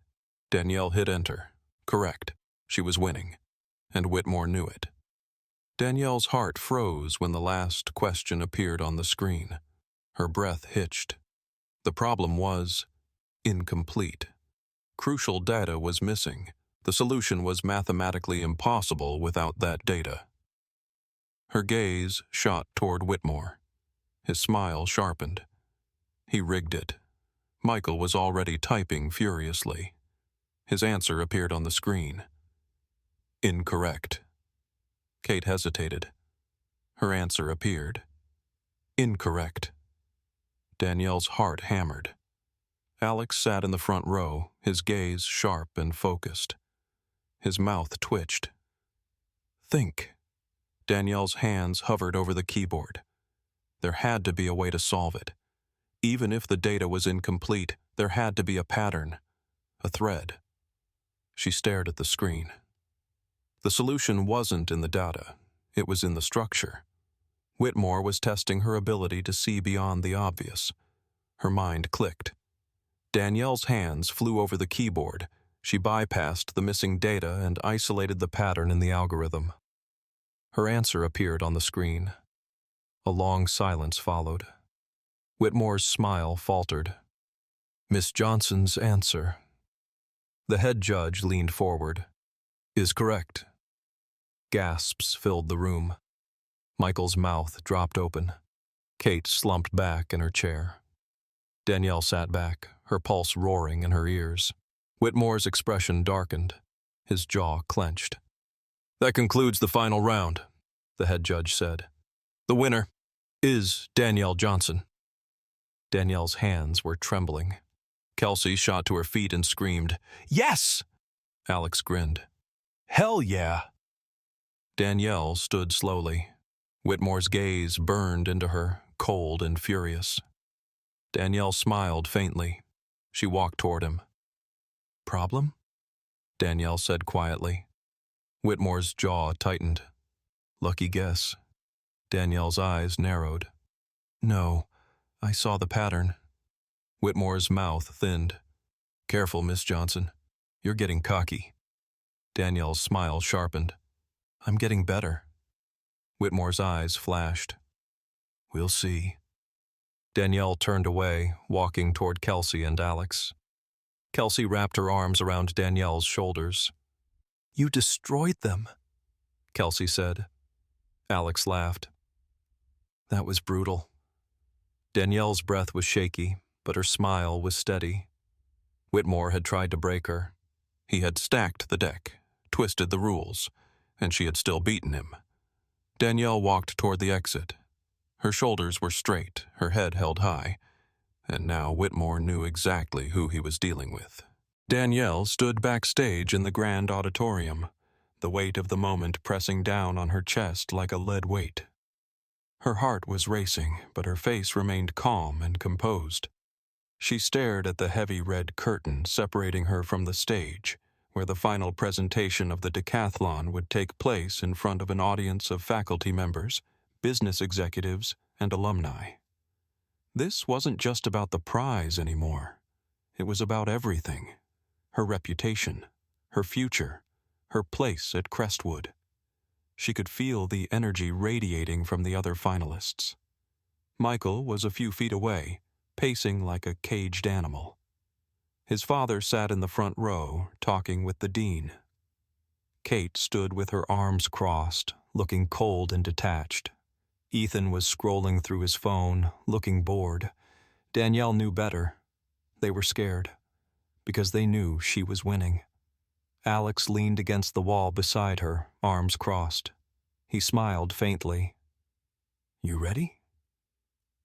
Danielle hit enter. Correct. She was winning. And Whitmore knew it. Danielle's heart froze when the last question appeared on the screen. Her breath hitched. The problem was incomplete. Crucial data was missing. The solution was mathematically impossible without that data. Her gaze shot toward Whitmore. His smile sharpened. He rigged it. Michael was already typing furiously. His answer appeared on the screen. Incorrect. Kate hesitated. Her answer appeared. Incorrect. Danielle's heart hammered. Alex sat in the front row, his gaze sharp and focused. His mouth twitched. Think. Danielle's hands hovered over the keyboard. There had to be a way to solve it. Even if the data was incomplete, there had to be a pattern, a thread. She stared at the screen. The solution wasn't in the data. It was in the structure. Whitmore was testing her ability to see beyond the obvious. Her mind clicked. Danielle's hands flew over the keyboard. She bypassed the missing data and isolated the pattern in the algorithm. Her answer appeared on the screen. A long silence followed. Whitmore's smile faltered. Miss Johnson's answer. The head judge leaned forward. Is correct. Gasps filled the room. Michael's mouth dropped open. Kate slumped back in her chair. Danielle sat back, her pulse roaring in her ears. Whitmore's expression darkened. His jaw clenched. That concludes the final round, the head judge said. The winner is Danielle Johnson. Danielle's hands were trembling. Kelsey shot to her feet and screamed, Yes! Alex grinned. Hell yeah! Danielle stood slowly. Whitmore's gaze burned into her, cold and furious. Danielle smiled faintly. She walked toward him. Problem? Danielle said quietly. Whitmore's jaw tightened. Lucky guess. Danielle's eyes narrowed. No, I saw the pattern. Whitmore's mouth thinned. Careful, Miss Johnson. You're getting cocky. Danielle's smile sharpened. I'm getting better. Whitmore's eyes flashed. We'll see. Danielle turned away, walking toward Kelsey and Alex. Kelsey wrapped her arms around Danielle's shoulders. You destroyed them, Kelsey said. Alex laughed. That was brutal. Danielle's breath was shaky, but her smile was steady. Whitmore had tried to break her. He had stacked the deck, twisted the rules, and she had still beaten him. Danielle walked toward the exit. Her shoulders were straight, her head held high, and now Whitmore knew exactly who he was dealing with. Danielle stood backstage in the grand auditorium, the weight of the moment pressing down on her chest like a lead weight. Her heart was racing, but her face remained calm and composed. She stared at the heavy red curtain separating her from the stage, where the final presentation of the decathlon would take place in front of an audience of faculty members, business executives, and alumni. This wasn't just about the prize anymore. It was about everything. Her reputation, her future, her place at Crestwood. She could feel the energy radiating from the other finalists. Michael was a few feet away, pacing like a caged animal. His father sat in the front row, talking with the dean. Kate stood with her arms crossed, looking cold and detached. Ethan was scrolling through his phone, looking bored. Danielle knew better. They were scared, because they knew she was winning. Alex leaned against the wall beside her, arms crossed. He smiled faintly. You ready?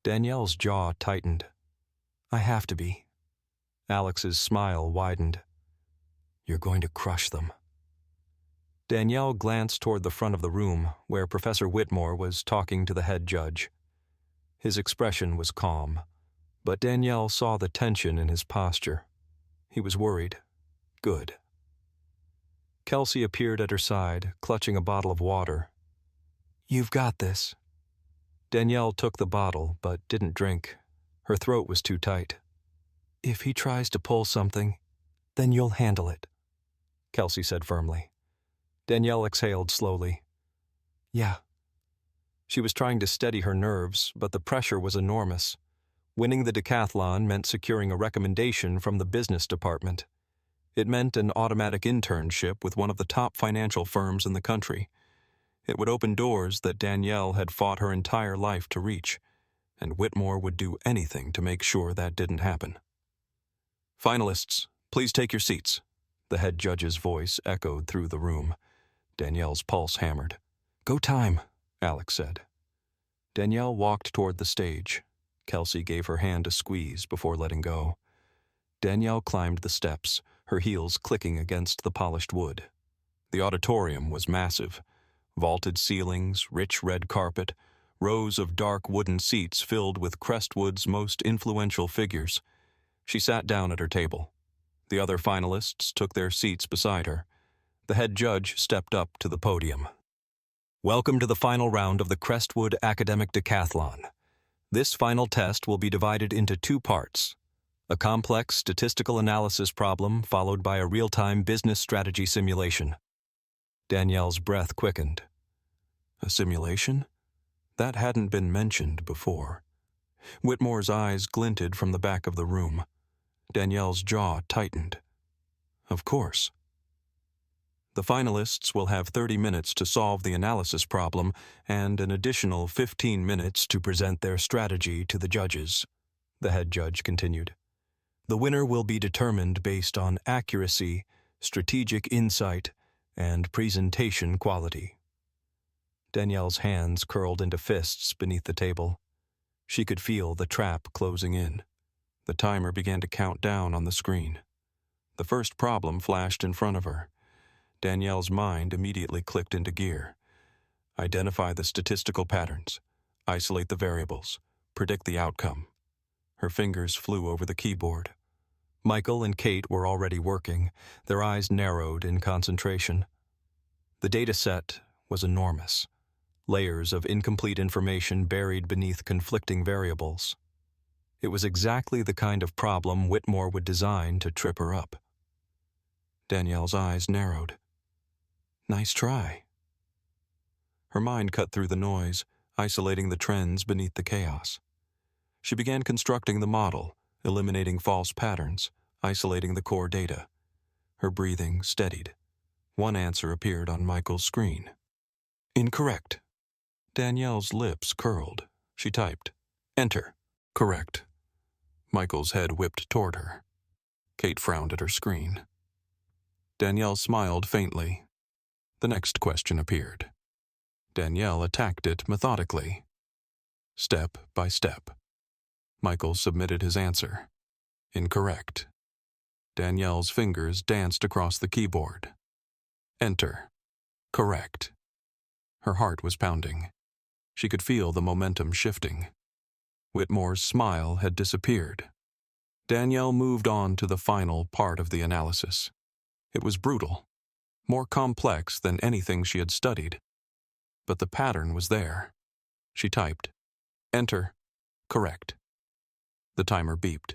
Danielle's jaw tightened. I have to be. Alex's smile widened. You're going to crush them. Danielle glanced toward the front of the room, where Professor Whitmore was talking to the head judge. His expression was calm, but Danielle saw the tension in his posture. He was worried. Good. Kelsey appeared at her side, clutching a bottle of water. You've got this. Danielle took the bottle, but didn't drink. Her throat was too tight. If he tries to pull something, then you'll handle it, Kelsey said firmly. Danielle exhaled slowly. Yeah. She was trying to steady her nerves, but the pressure was enormous. Winning the decathlon meant securing a recommendation from the business department. It meant an automatic internship with one of the top financial firms in the country. It would open doors that Danielle had fought her entire life to reach, and Whitmore would do anything to make sure that didn't happen. Finalists, please take your seats. The head judge's voice echoed through the room. Danielle's pulse hammered. Go time, Alex said. Danielle walked toward the stage. Kelsey gave her hand a squeeze before letting go. Danielle climbed the steps, her heels clicking against the polished wood. The auditorium was massive. Vaulted ceilings, rich red carpet, rows of dark wooden seats filled with Crestwood's most influential figures. She sat down at her table. The other finalists took their seats beside her. The head judge stepped up to the podium. Welcome to the final round of the Crestwood Academic Decathlon. This final test will be divided into two parts. A complex statistical analysis problem followed by a real-time business strategy simulation. Danielle's breath quickened. A simulation? That hadn't been mentioned before. Whitmore's eyes glinted from the back of the room. Danielle's jaw tightened. Of course. The finalists will have 30 minutes to solve the analysis problem and an additional 15 minutes to present their strategy to the judges, the head judge continued. The winner will be determined based on accuracy, strategic insight, and presentation quality. Danielle's hands curled into fists beneath the table. She could feel the trap closing in. The timer began to count down on the screen. The first problem flashed in front of her. Danielle's mind immediately clicked into gear. Identify the statistical patterns, isolate the variables, predict the outcome. Her fingers flew over the keyboard. Michael and Kate were already working, their eyes narrowed in concentration. The data set was enormous. Layers of incomplete information buried beneath conflicting variables. It was exactly the kind of problem Whitmore would design to trip her up. Danielle's eyes narrowed. Nice try. Her mind cut through the noise, isolating the trends beneath the chaos. She began constructing the model, eliminating false patterns, isolating the core data. Her breathing steadied. One answer appeared on Michael's screen. Incorrect. Danielle's lips curled. She typed, Enter. Correct. Michael's head whipped toward her. Kate frowned at her screen. Danielle smiled faintly. The next question appeared. Danielle attacked it methodically, step by step. Michael submitted his answer. Incorrect. Danielle's fingers danced across the keyboard. Enter. Correct. Her heart was pounding. She could feel the momentum shifting. Whitmore's smile had disappeared. Danielle moved on to the final part of the analysis. It was brutal, more complex than anything she had studied. But the pattern was there. She typed, Enter. Correct. The timer beeped.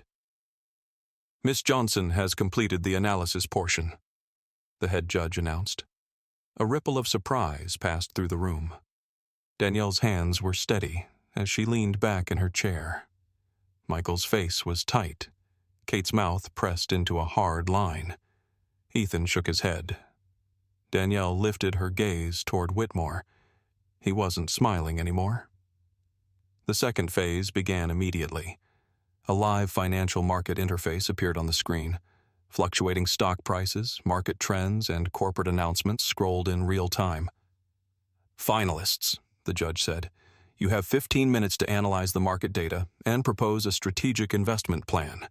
Miss Johnson has completed the analysis portion, the head judge announced. A ripple of surprise passed through the room. Danielle's hands were steady as she leaned back in her chair. Michael's face was tight. Kate's mouth pressed into a hard line. Ethan shook his head. Danielle lifted her gaze toward Whitmore. He wasn't smiling anymore. The second phase began immediately. A live financial market interface appeared on the screen. Fluctuating stock prices, market trends, and corporate announcements scrolled in real time. Finalists, the judge said. You have 15 minutes to analyze the market data and propose a strategic investment plan.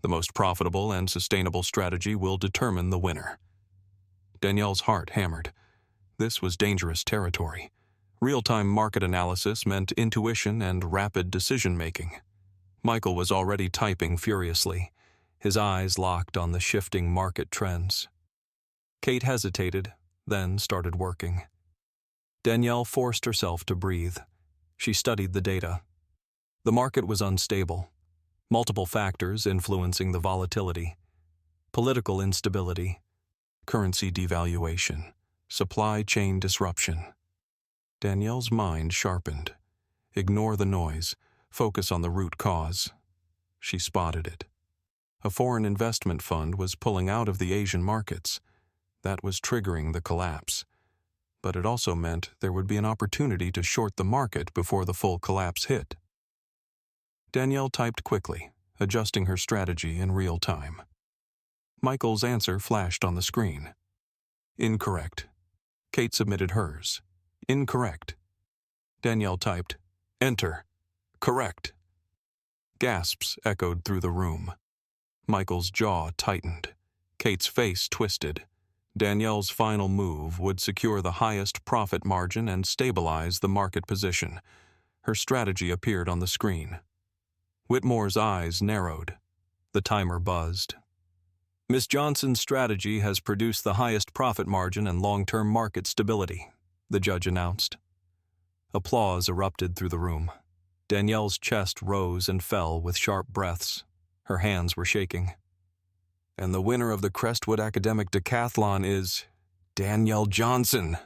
The most profitable and sustainable strategy will determine the winner. Danielle's heart hammered. This was dangerous territory. Real-time market analysis meant intuition and rapid decision-making. Michael was already typing furiously, his eyes locked on the shifting market trends. Kate hesitated, then started working. Danielle forced herself to breathe. She studied the data. The market was unstable. Multiple factors influencing the volatility. Political instability, currency devaluation, supply chain disruption. Danielle's mind sharpened. Ignore the noise. Focus on the root cause. She spotted it. A foreign investment fund was pulling out of the Asian markets. That was triggering the collapse. But it also meant there would be an opportunity to short the market before the full collapse hit. Danielle typed quickly, adjusting her strategy in real time. Michael's answer flashed on the screen. Incorrect. Kate submitted hers. Incorrect. Danielle typed, Enter. Correct. Gasps echoed through the room. Michael's jaw tightened. Kate's face twisted. Danielle's final move would secure the highest profit margin and stabilize the market position. Her strategy appeared on the screen. Whitmore's eyes narrowed. The timer buzzed. Miss Johnson's strategy has produced the highest profit margin and long-term market stability, the judge announced. Applause erupted through the room. Danielle's chest rose and fell with sharp breaths. Her hands were shaking. And the winner of the Crestwood Academic Decathlon is Danielle Johnson.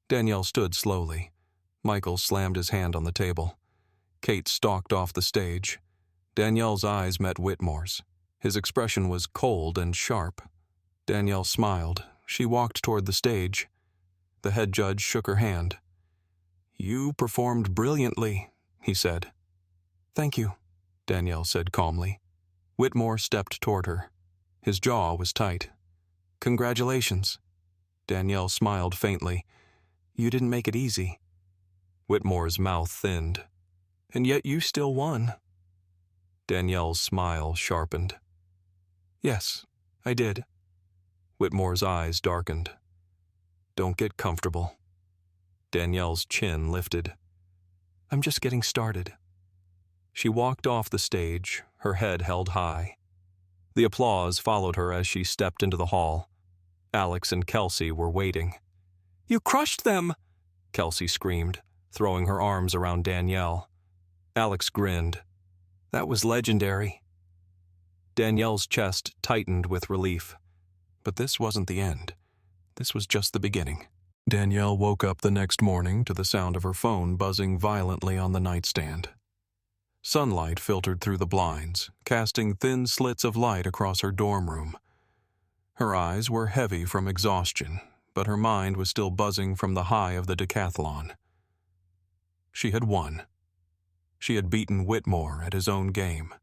Danielle stood slowly. Michael slammed his hand on the table. Kate stalked off the stage. Danielle's eyes met Whitmore's. His expression was cold and sharp. Danielle smiled. She walked toward the stage. The head judge shook her hand. You performed brilliantly, he said. Thank you, Danielle said calmly. Whitmore stepped toward her. His jaw was tight. Congratulations. Danielle smiled faintly. You didn't make it easy. Whitmore's mouth thinned. And yet you still won. Danielle's smile sharpened. Yes, I did. Whitmore's eyes darkened. Don't get comfortable. Danielle's chin lifted. I'm just getting started. She walked off the stage, her head held high. The applause followed her as she stepped into the hall. Alex and Kelsey were waiting. You crushed them, Kelsey screamed, throwing her arms around Danielle. Alex grinned. That was legendary. Danielle's chest tightened with relief. But this wasn't the end. This was just the beginning. Danielle woke up the next morning to the sound of her phone buzzing violently on the nightstand. Sunlight filtered through the blinds, casting thin slits of light across her dorm room. Her eyes were heavy from exhaustion, but her mind was still buzzing from the high of the decathlon. She had won. She had beaten Whitmore at his own game.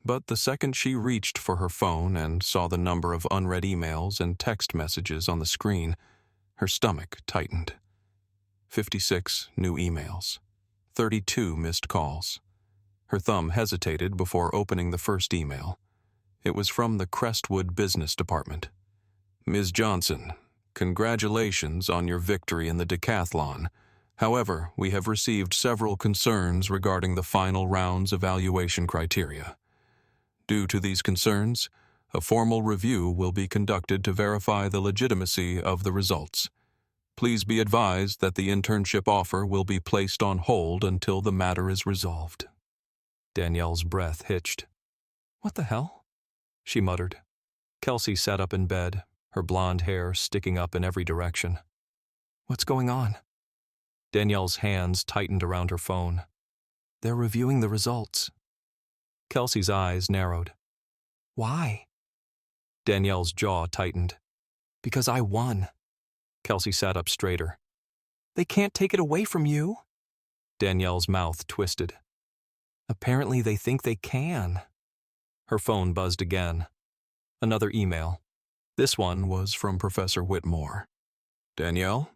But the second she reached for her phone and saw the number of unread emails and text messages on the screen, her stomach tightened. 56 new emails. 32 missed calls. Her thumb hesitated before opening the first email. It was from the Crestwood Business Department. Ms. Johnson, congratulations on your victory in the decathlon. However, we have received several concerns regarding the final round's evaluation criteria. Due to these concerns, a formal review will be conducted to verify the legitimacy of the results. Please be advised that the internship offer will be placed on hold until the matter is resolved. Danielle's breath hitched. What the hell? She muttered. Kelsey sat up in bed, her blonde hair sticking up in every direction. What's going on? Danielle's hands tightened around her phone. They're reviewing the results. Kelsey's eyes narrowed. Why? Danielle's jaw tightened. Because I won. Kelsey sat up straighter. They can't take it away from you. Danielle's mouth twisted. Apparently they think they can. Her phone buzzed again. Another email. This one was from Professor Whitmore. Danielle,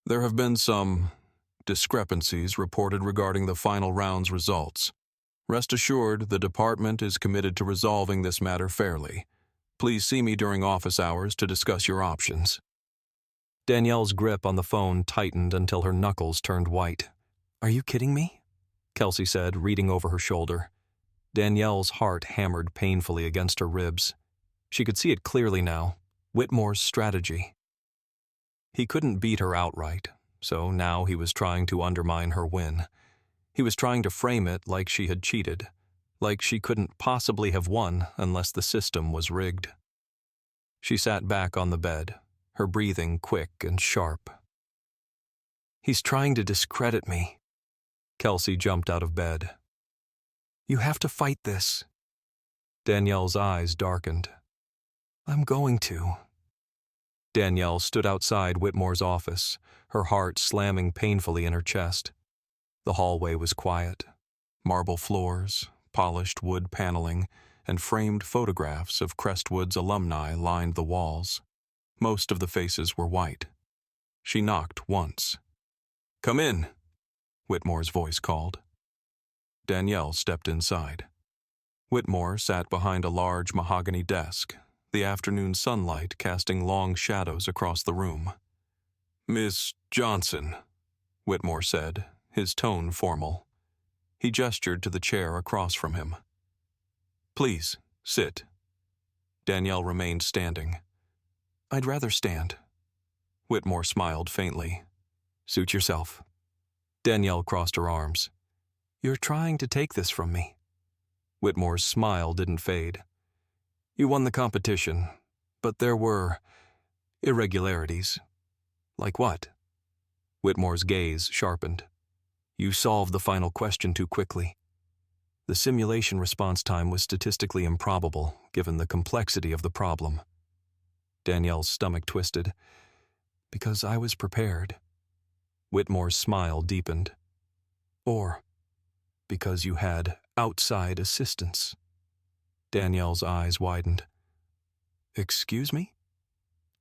there have been some discrepancies reported regarding the final round's results. Rest assured, the department is committed to resolving this matter fairly. Please see me during office hours to discuss your options. Danielle's grip on the phone tightened until her knuckles turned white. Are you kidding me? Kelsey said, reading over her shoulder. Danielle's heart hammered painfully against her ribs. She could see it clearly now. Whitmore's strategy. He couldn't beat her outright, so now he was trying to undermine her win. He was trying to frame it like she had cheated, like she couldn't possibly have won unless the system was rigged. She sat back on the bed, her breathing quick and sharp. He's trying to discredit me. Kelsey jumped out of bed. You have to fight this. Danielle's eyes darkened. I'm going to. Danielle stood outside Whitmore's office, her heart slamming painfully in her chest. The hallway was quiet. Marble floors, polished wood paneling, and framed photographs of Crestwood's alumni lined the walls. Most of the faces were white. She knocked once. Come in, Whitmore's voice called. Danielle stepped inside. Whitmore sat behind a large mahogany desk, the afternoon sunlight casting long shadows across the room. Miss Johnson, Whitmore said, his tone formal. He gestured to the chair across from him. Please, sit. Danielle remained standing. I'd rather stand. Whitmore smiled faintly. Suit yourself. Danielle crossed her arms. You're trying to take this from me. Whitmore's smile didn't fade. You won the competition, but there were irregularities. Like what? Whitmore's gaze sharpened. You solved the final question too quickly. The simulation response time was statistically improbable, given the complexity of the problem. Danielle's stomach twisted. Because I was prepared. Whitmore's smile deepened. Or because you had outside assistance. Danielle's eyes widened. Excuse me?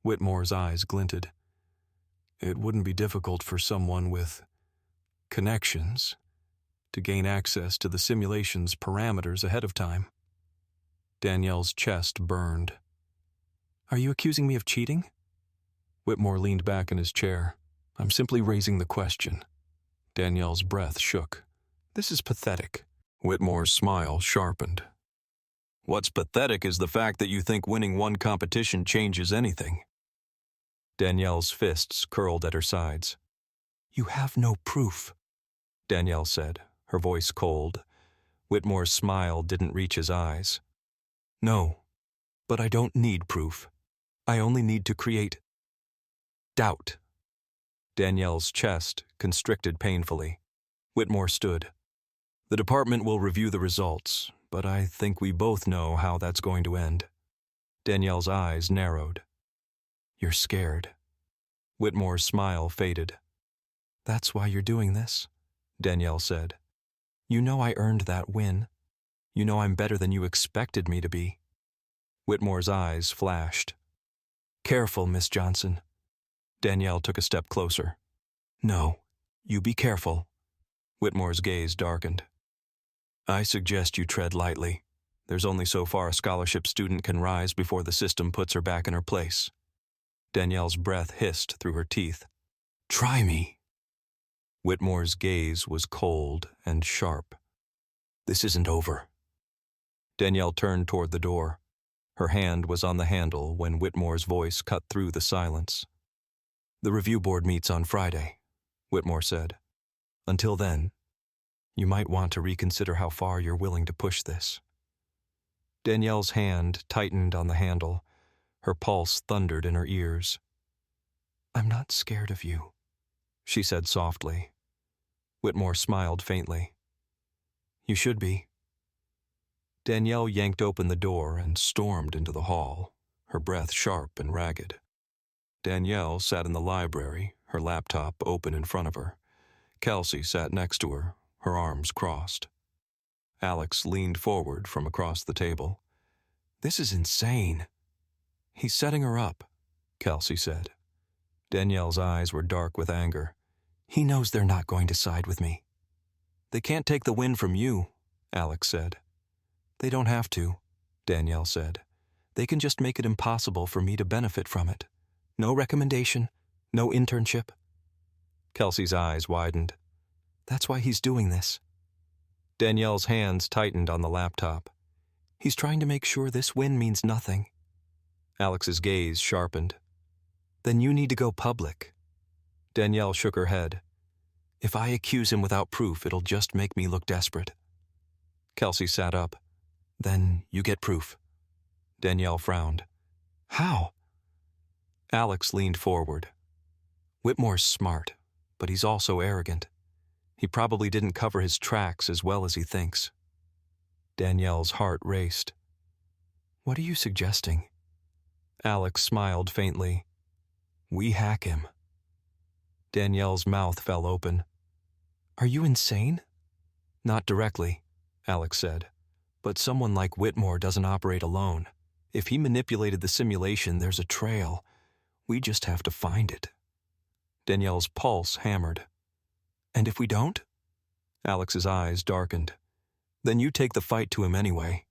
Whitmore's eyes glinted. It wouldn't be difficult for someone with connections to gain access to the simulation's parameters ahead of time. Danielle's chest burned. Are you accusing me of cheating? Whitmore leaned back in his chair. I'm simply raising the question. Danielle's breath shook. This is pathetic. Whitmore's smile sharpened. What's pathetic is the fact that you think winning one competition changes anything. Danielle's fists curled at her sides. You have no proof, Danielle said, her voice cold. Whitmore's smile didn't reach his eyes. No, but I don't need proof. I only need to create doubt. Danielle's chest constricted painfully. Whitmore stood. The department will review the results, but I think we both know how that's going to end. Danielle's eyes narrowed. You're scared. Whitmore's smile faded. That's why you're doing this, Danielle said. You know I earned that win. You know I'm better than you expected me to be. Whitmore's eyes flashed. Careful, Miss Johnson. Danielle took a step closer. No, you be careful. Whitmore's gaze darkened. I suggest you tread lightly. There's only so far a scholarship student can rise before the system puts her back in her place. Danielle's breath hissed through her teeth. Try me. Whitmore's gaze was cold and sharp. This isn't over. Danielle turned toward the door. Her hand was on the handle when Whitmore's voice cut through the silence. The review board meets on Friday, Whitmore said. Until then, you might want to reconsider how far you're willing to push this. Danielle's hand tightened on the handle. Her pulse thundered in her ears. I'm not scared of you, she said softly. Whitmore smiled faintly. You should be. Danielle yanked open the door and stormed into the hall, her breath sharp and ragged. Danielle sat in the library, her laptop open in front of her. Kelsey sat next to her, her arms crossed. Alex leaned forward from across the table. This is insane. He's setting her up, Kelsey said. Danielle's eyes were dark with anger. He knows they're not going to side with me. They can't take the win from you, Alex said. They don't have to, Danielle said. They can just make it impossible for me to benefit from it. No recommendation, no internship. Kelsey's eyes widened. That's why he's doing this. Danielle's hands tightened on the laptop. He's trying to make sure this win means nothing. Alex's gaze sharpened. Then you need to go public. Danielle shook her head. If I accuse him without proof, it'll just make me look desperate. Kelsey sat up. Then you get proof. Danielle frowned. How? Alex leaned forward. Whitmore's smart, but he's also arrogant. He probably didn't cover his tracks as well as he thinks. Danielle's heart raced. What are you suggesting? Alex smiled faintly. We hack him. Danielle's mouth fell open. Are you insane? Not directly, Alex said. But someone like Whitmore doesn't operate alone. If he manipulated the simulation, there's a trail. We just have to find it. Danielle's pulse hammered. And if we don't? Alex's eyes darkened. Then you take the fight to him anyway.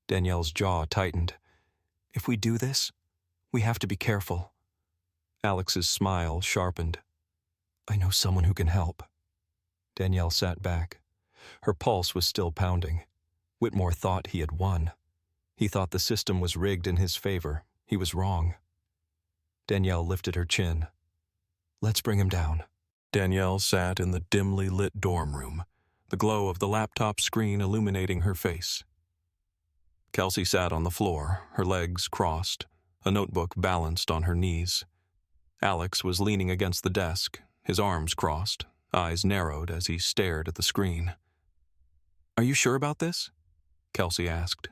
Danielle's jaw tightened. If we do this, we have to be careful. Alex's smile sharpened. I know someone who can help. Danielle sat back. Her pulse was still pounding. Whitmore thought he had won. He thought the system was rigged in his favor. He was wrong. Danielle lifted her chin. Let's bring him down. Danielle sat in the dimly lit dorm room, the glow of the laptop screen illuminating her face. Kelsey sat on the floor, her legs crossed, a notebook balanced on her knees. Alex was leaning against the desk, his arms crossed, eyes narrowed as he stared at the screen. Are you sure about this? Kelsey asked.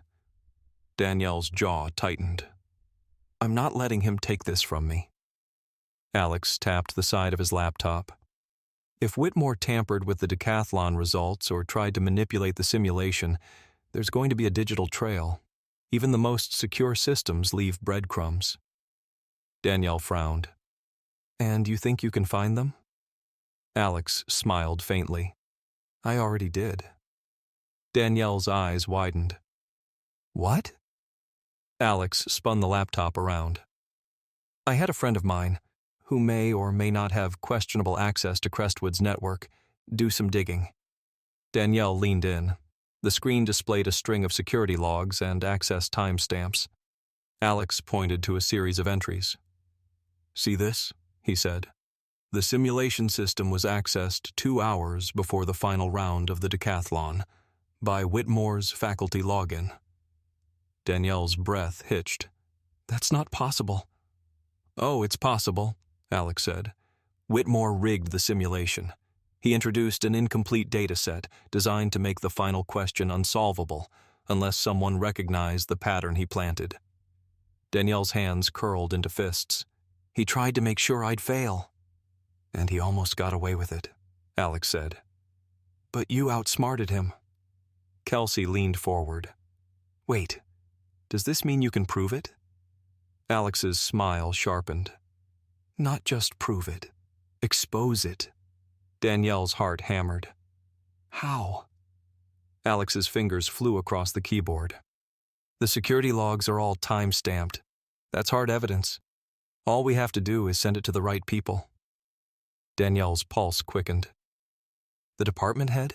Danielle's jaw tightened. I'm not letting him take this from me. Alex tapped the side of his laptop. If Whitmore tampered with the decathlon results or tried to manipulate the simulation, there's going to be a digital trail. Even the most secure systems leave breadcrumbs. Danielle frowned. And you think you can find them? Alex smiled faintly. I already did. Danielle's eyes widened. What? Alex spun the laptop around. I had a friend of mine, who may or may not have questionable access to Crestwood's network, do some digging. Danielle leaned in. The screen displayed a string of security logs and access timestamps. Alex pointed to a series of entries. See this? He said. The simulation system was accessed 2 hours before the final round of the decathlon. By Whitmore's faculty login. Danielle's breath hitched. That's not possible. Oh, it's possible, Alex said. Whitmore rigged the simulation. He introduced an incomplete data set designed to make the final question unsolvable unless someone recognized the pattern he planted. Danielle's hands curled into fists. He tried to make sure I'd fail. And he almost got away with it, Alex said. But you outsmarted him. Kelsey leaned forward. Wait, does this mean you can prove it? Alex's smile sharpened. Not just prove it, expose it. Danielle's heart hammered. How? Alex's fingers flew across the keyboard. The security logs are all time-stamped. That's hard evidence. All we have to do is send it to the right people. Danielle's pulse quickened. The department head?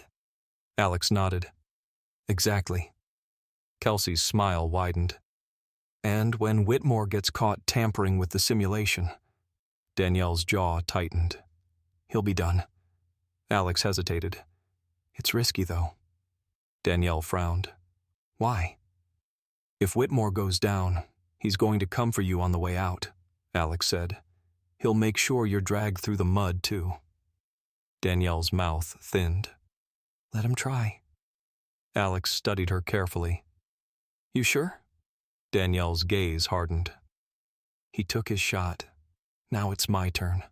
Alex nodded. Exactly. Kelsey's smile widened. And when Whitmore gets caught tampering with the simulation, Danielle's jaw tightened. He'll be done. Alex hesitated. It's risky, though. Danielle frowned. Why? If Whitmore goes down, he's going to come for you on the way out, Alex said. He'll make sure you're dragged through the mud, too. Danielle's mouth thinned. Let him try. Alex studied her carefully. You sure? Danielle's gaze hardened. He took his shot. Now it's my turn.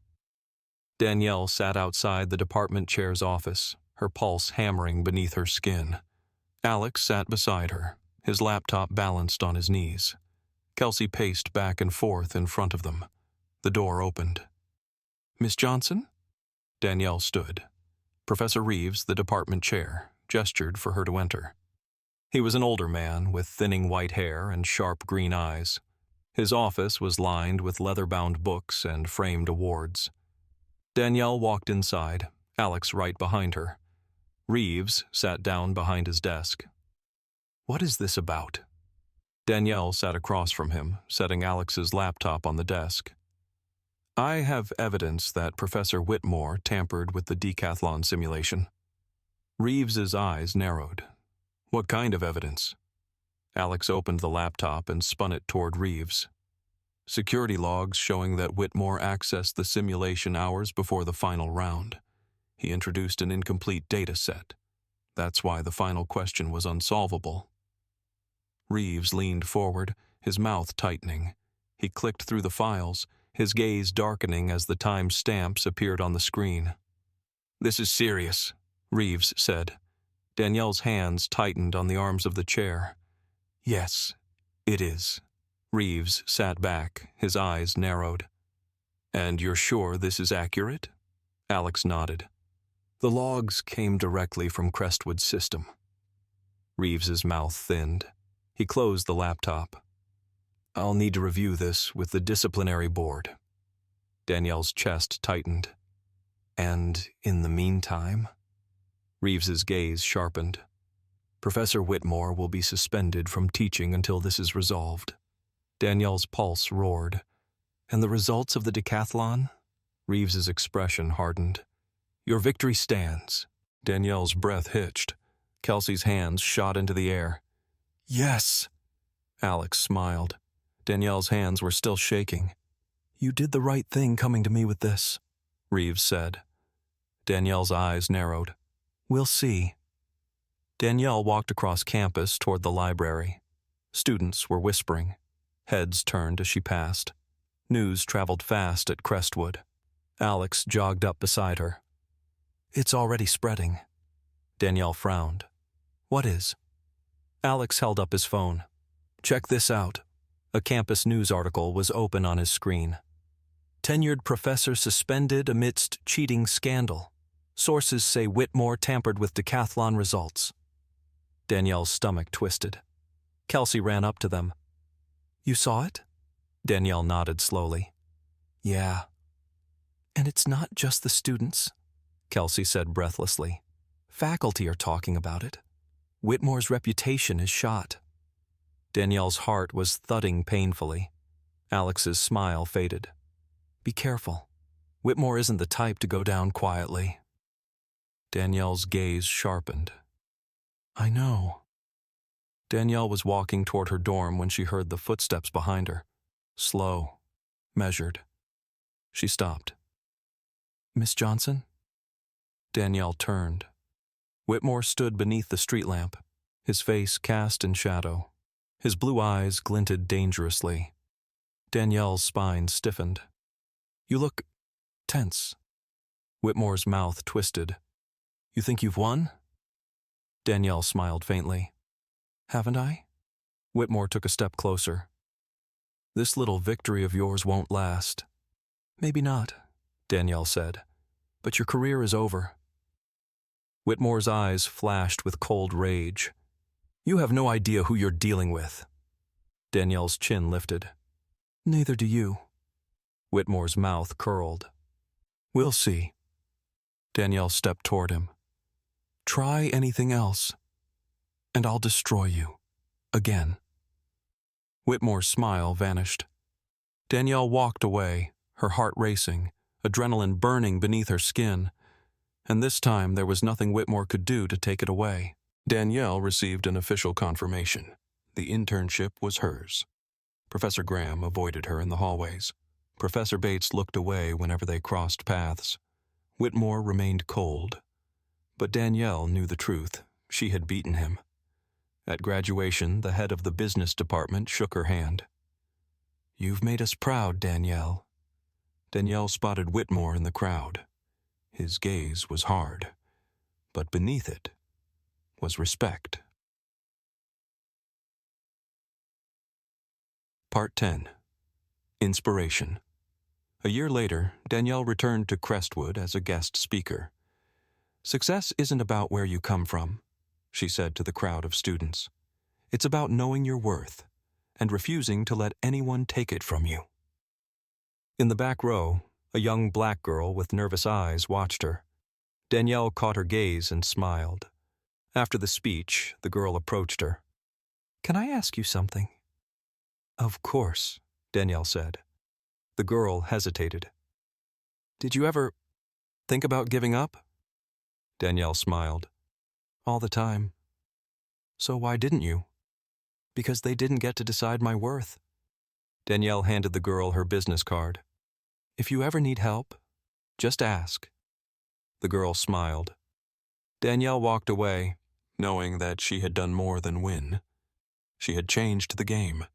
Danielle sat outside the department chair's office, her pulse hammering beneath her skin. Alex sat beside her, his laptop balanced on his knees. Kelsey paced back and forth in front of them. The door opened. Miss Johnson? Danielle stood. Professor Reeves, the department chair, gestured for her to enter. He was an older man with thinning white hair and sharp green eyes. His office was lined with leather-bound books and framed awards. Danielle walked inside, Alex right behind her. Reeves sat down behind his desk. What is this about? Danielle sat across from him, setting Alex's laptop on the desk. I have evidence that Professor Whitmore tampered with the decathlon simulation. Reeves's eyes narrowed. What kind of evidence? Alex opened the laptop and spun it toward Reeves. Security logs showing that Whitmore accessed the simulation hours before the final round. He introduced an incomplete data set. That's why the final question was unsolvable. Reeves leaned forward, his mouth tightening. He clicked through the files, his gaze darkening as the time stamps appeared on the screen. This is serious, Reeves said. Danielle's hands tightened on the arms of the chair. Yes, it is. Reeves sat back, his eyes narrowed. And you're sure this is accurate? Alex nodded. The logs came directly from Crestwood's system. Reeves's mouth thinned. He closed the laptop. I'll need to review this with the disciplinary board. Danielle's chest tightened. And in the meantime? Reeves's gaze sharpened. Professor Whitmore will be suspended from teaching until this is resolved. Danielle's pulse roared. And the results of the decathlon? Reeves's expression hardened. Your victory stands. Danielle's breath hitched. Kelsey's hands shot into the air. Yes. Alex smiled. Danielle's hands were still shaking. You did the right thing coming to me with this, Reeves said. Danielle's eyes narrowed. We'll see. Danielle walked across campus toward the library. Students were whispering. Heads turned as she passed. News traveled fast at Crestwood. Alex jogged up beside her. It's already spreading. Danielle frowned. What is? Alex held up his phone. Check this out. A campus news article was open on his screen. Tenured professor suspended amidst cheating scandal. Sources say Whitmore tampered with decathlon results. Danielle's stomach twisted. Kelsey ran up to them. You saw it? Danielle nodded slowly. Yeah. And it's not just the students, Kelsey said breathlessly. Faculty are talking about it. Whitmore's reputation is shot. Danielle's heart was thudding painfully. Alex's smile faded. Be careful. Whitmore isn't the type to go down quietly. Danielle's gaze sharpened. I know. Danielle was walking toward her dorm when she heard the footsteps behind her. Slow, measured. She stopped. Miss Johnson? Danielle turned. Whitmore stood beneath the street lamp, his face cast in shadow. His blue eyes glinted dangerously. Danielle's spine stiffened. You look tense. Whitmore's mouth twisted. You think you've won? Danielle smiled faintly. Haven't I? Whitmore took a step closer. This little victory of yours won't last. Maybe not, Danielle said, but your career is over. Whitmore's eyes flashed with cold rage. You have no idea who you're dealing with. Danielle's chin lifted. Neither do you. Whitmore's mouth curled. We'll see. Danielle stepped toward him. Try anything else, and I'll destroy you. Again. Whitmore's smile vanished. Danielle walked away, her heart racing, adrenaline burning beneath her skin, and this time there was nothing Whitmore could do to take it away. Danielle received an official confirmation. The internship was hers. Professor Graham avoided her in the hallways. Professor Bates looked away whenever they crossed paths. Whitmore remained cold. But Danielle knew the truth. She had beaten him. At graduation, the head of the business department shook her hand. You've made us proud, Danielle. Danielle spotted Whitmore in the crowd. His gaze was hard, but beneath it was respect. Part 10. Inspiration. A year later, Danielle returned to Crestwood as a guest speaker. Success isn't about where you come from, she said to the crowd of students. It's about knowing your worth and refusing to let anyone take it from you. In the back row, a young black girl with nervous eyes watched her. Danielle caught her gaze and smiled. After the speech, the girl approached her. Can I ask you something? Of course, Danielle said. The girl hesitated. Did you ever think about giving up? Danielle smiled. All the time. So why didn't you? Because they didn't get to decide my worth. Danielle handed the girl her business card. If you ever need help, just ask. The girl smiled. Danielle walked away, knowing that she had done more than win. She had changed the game.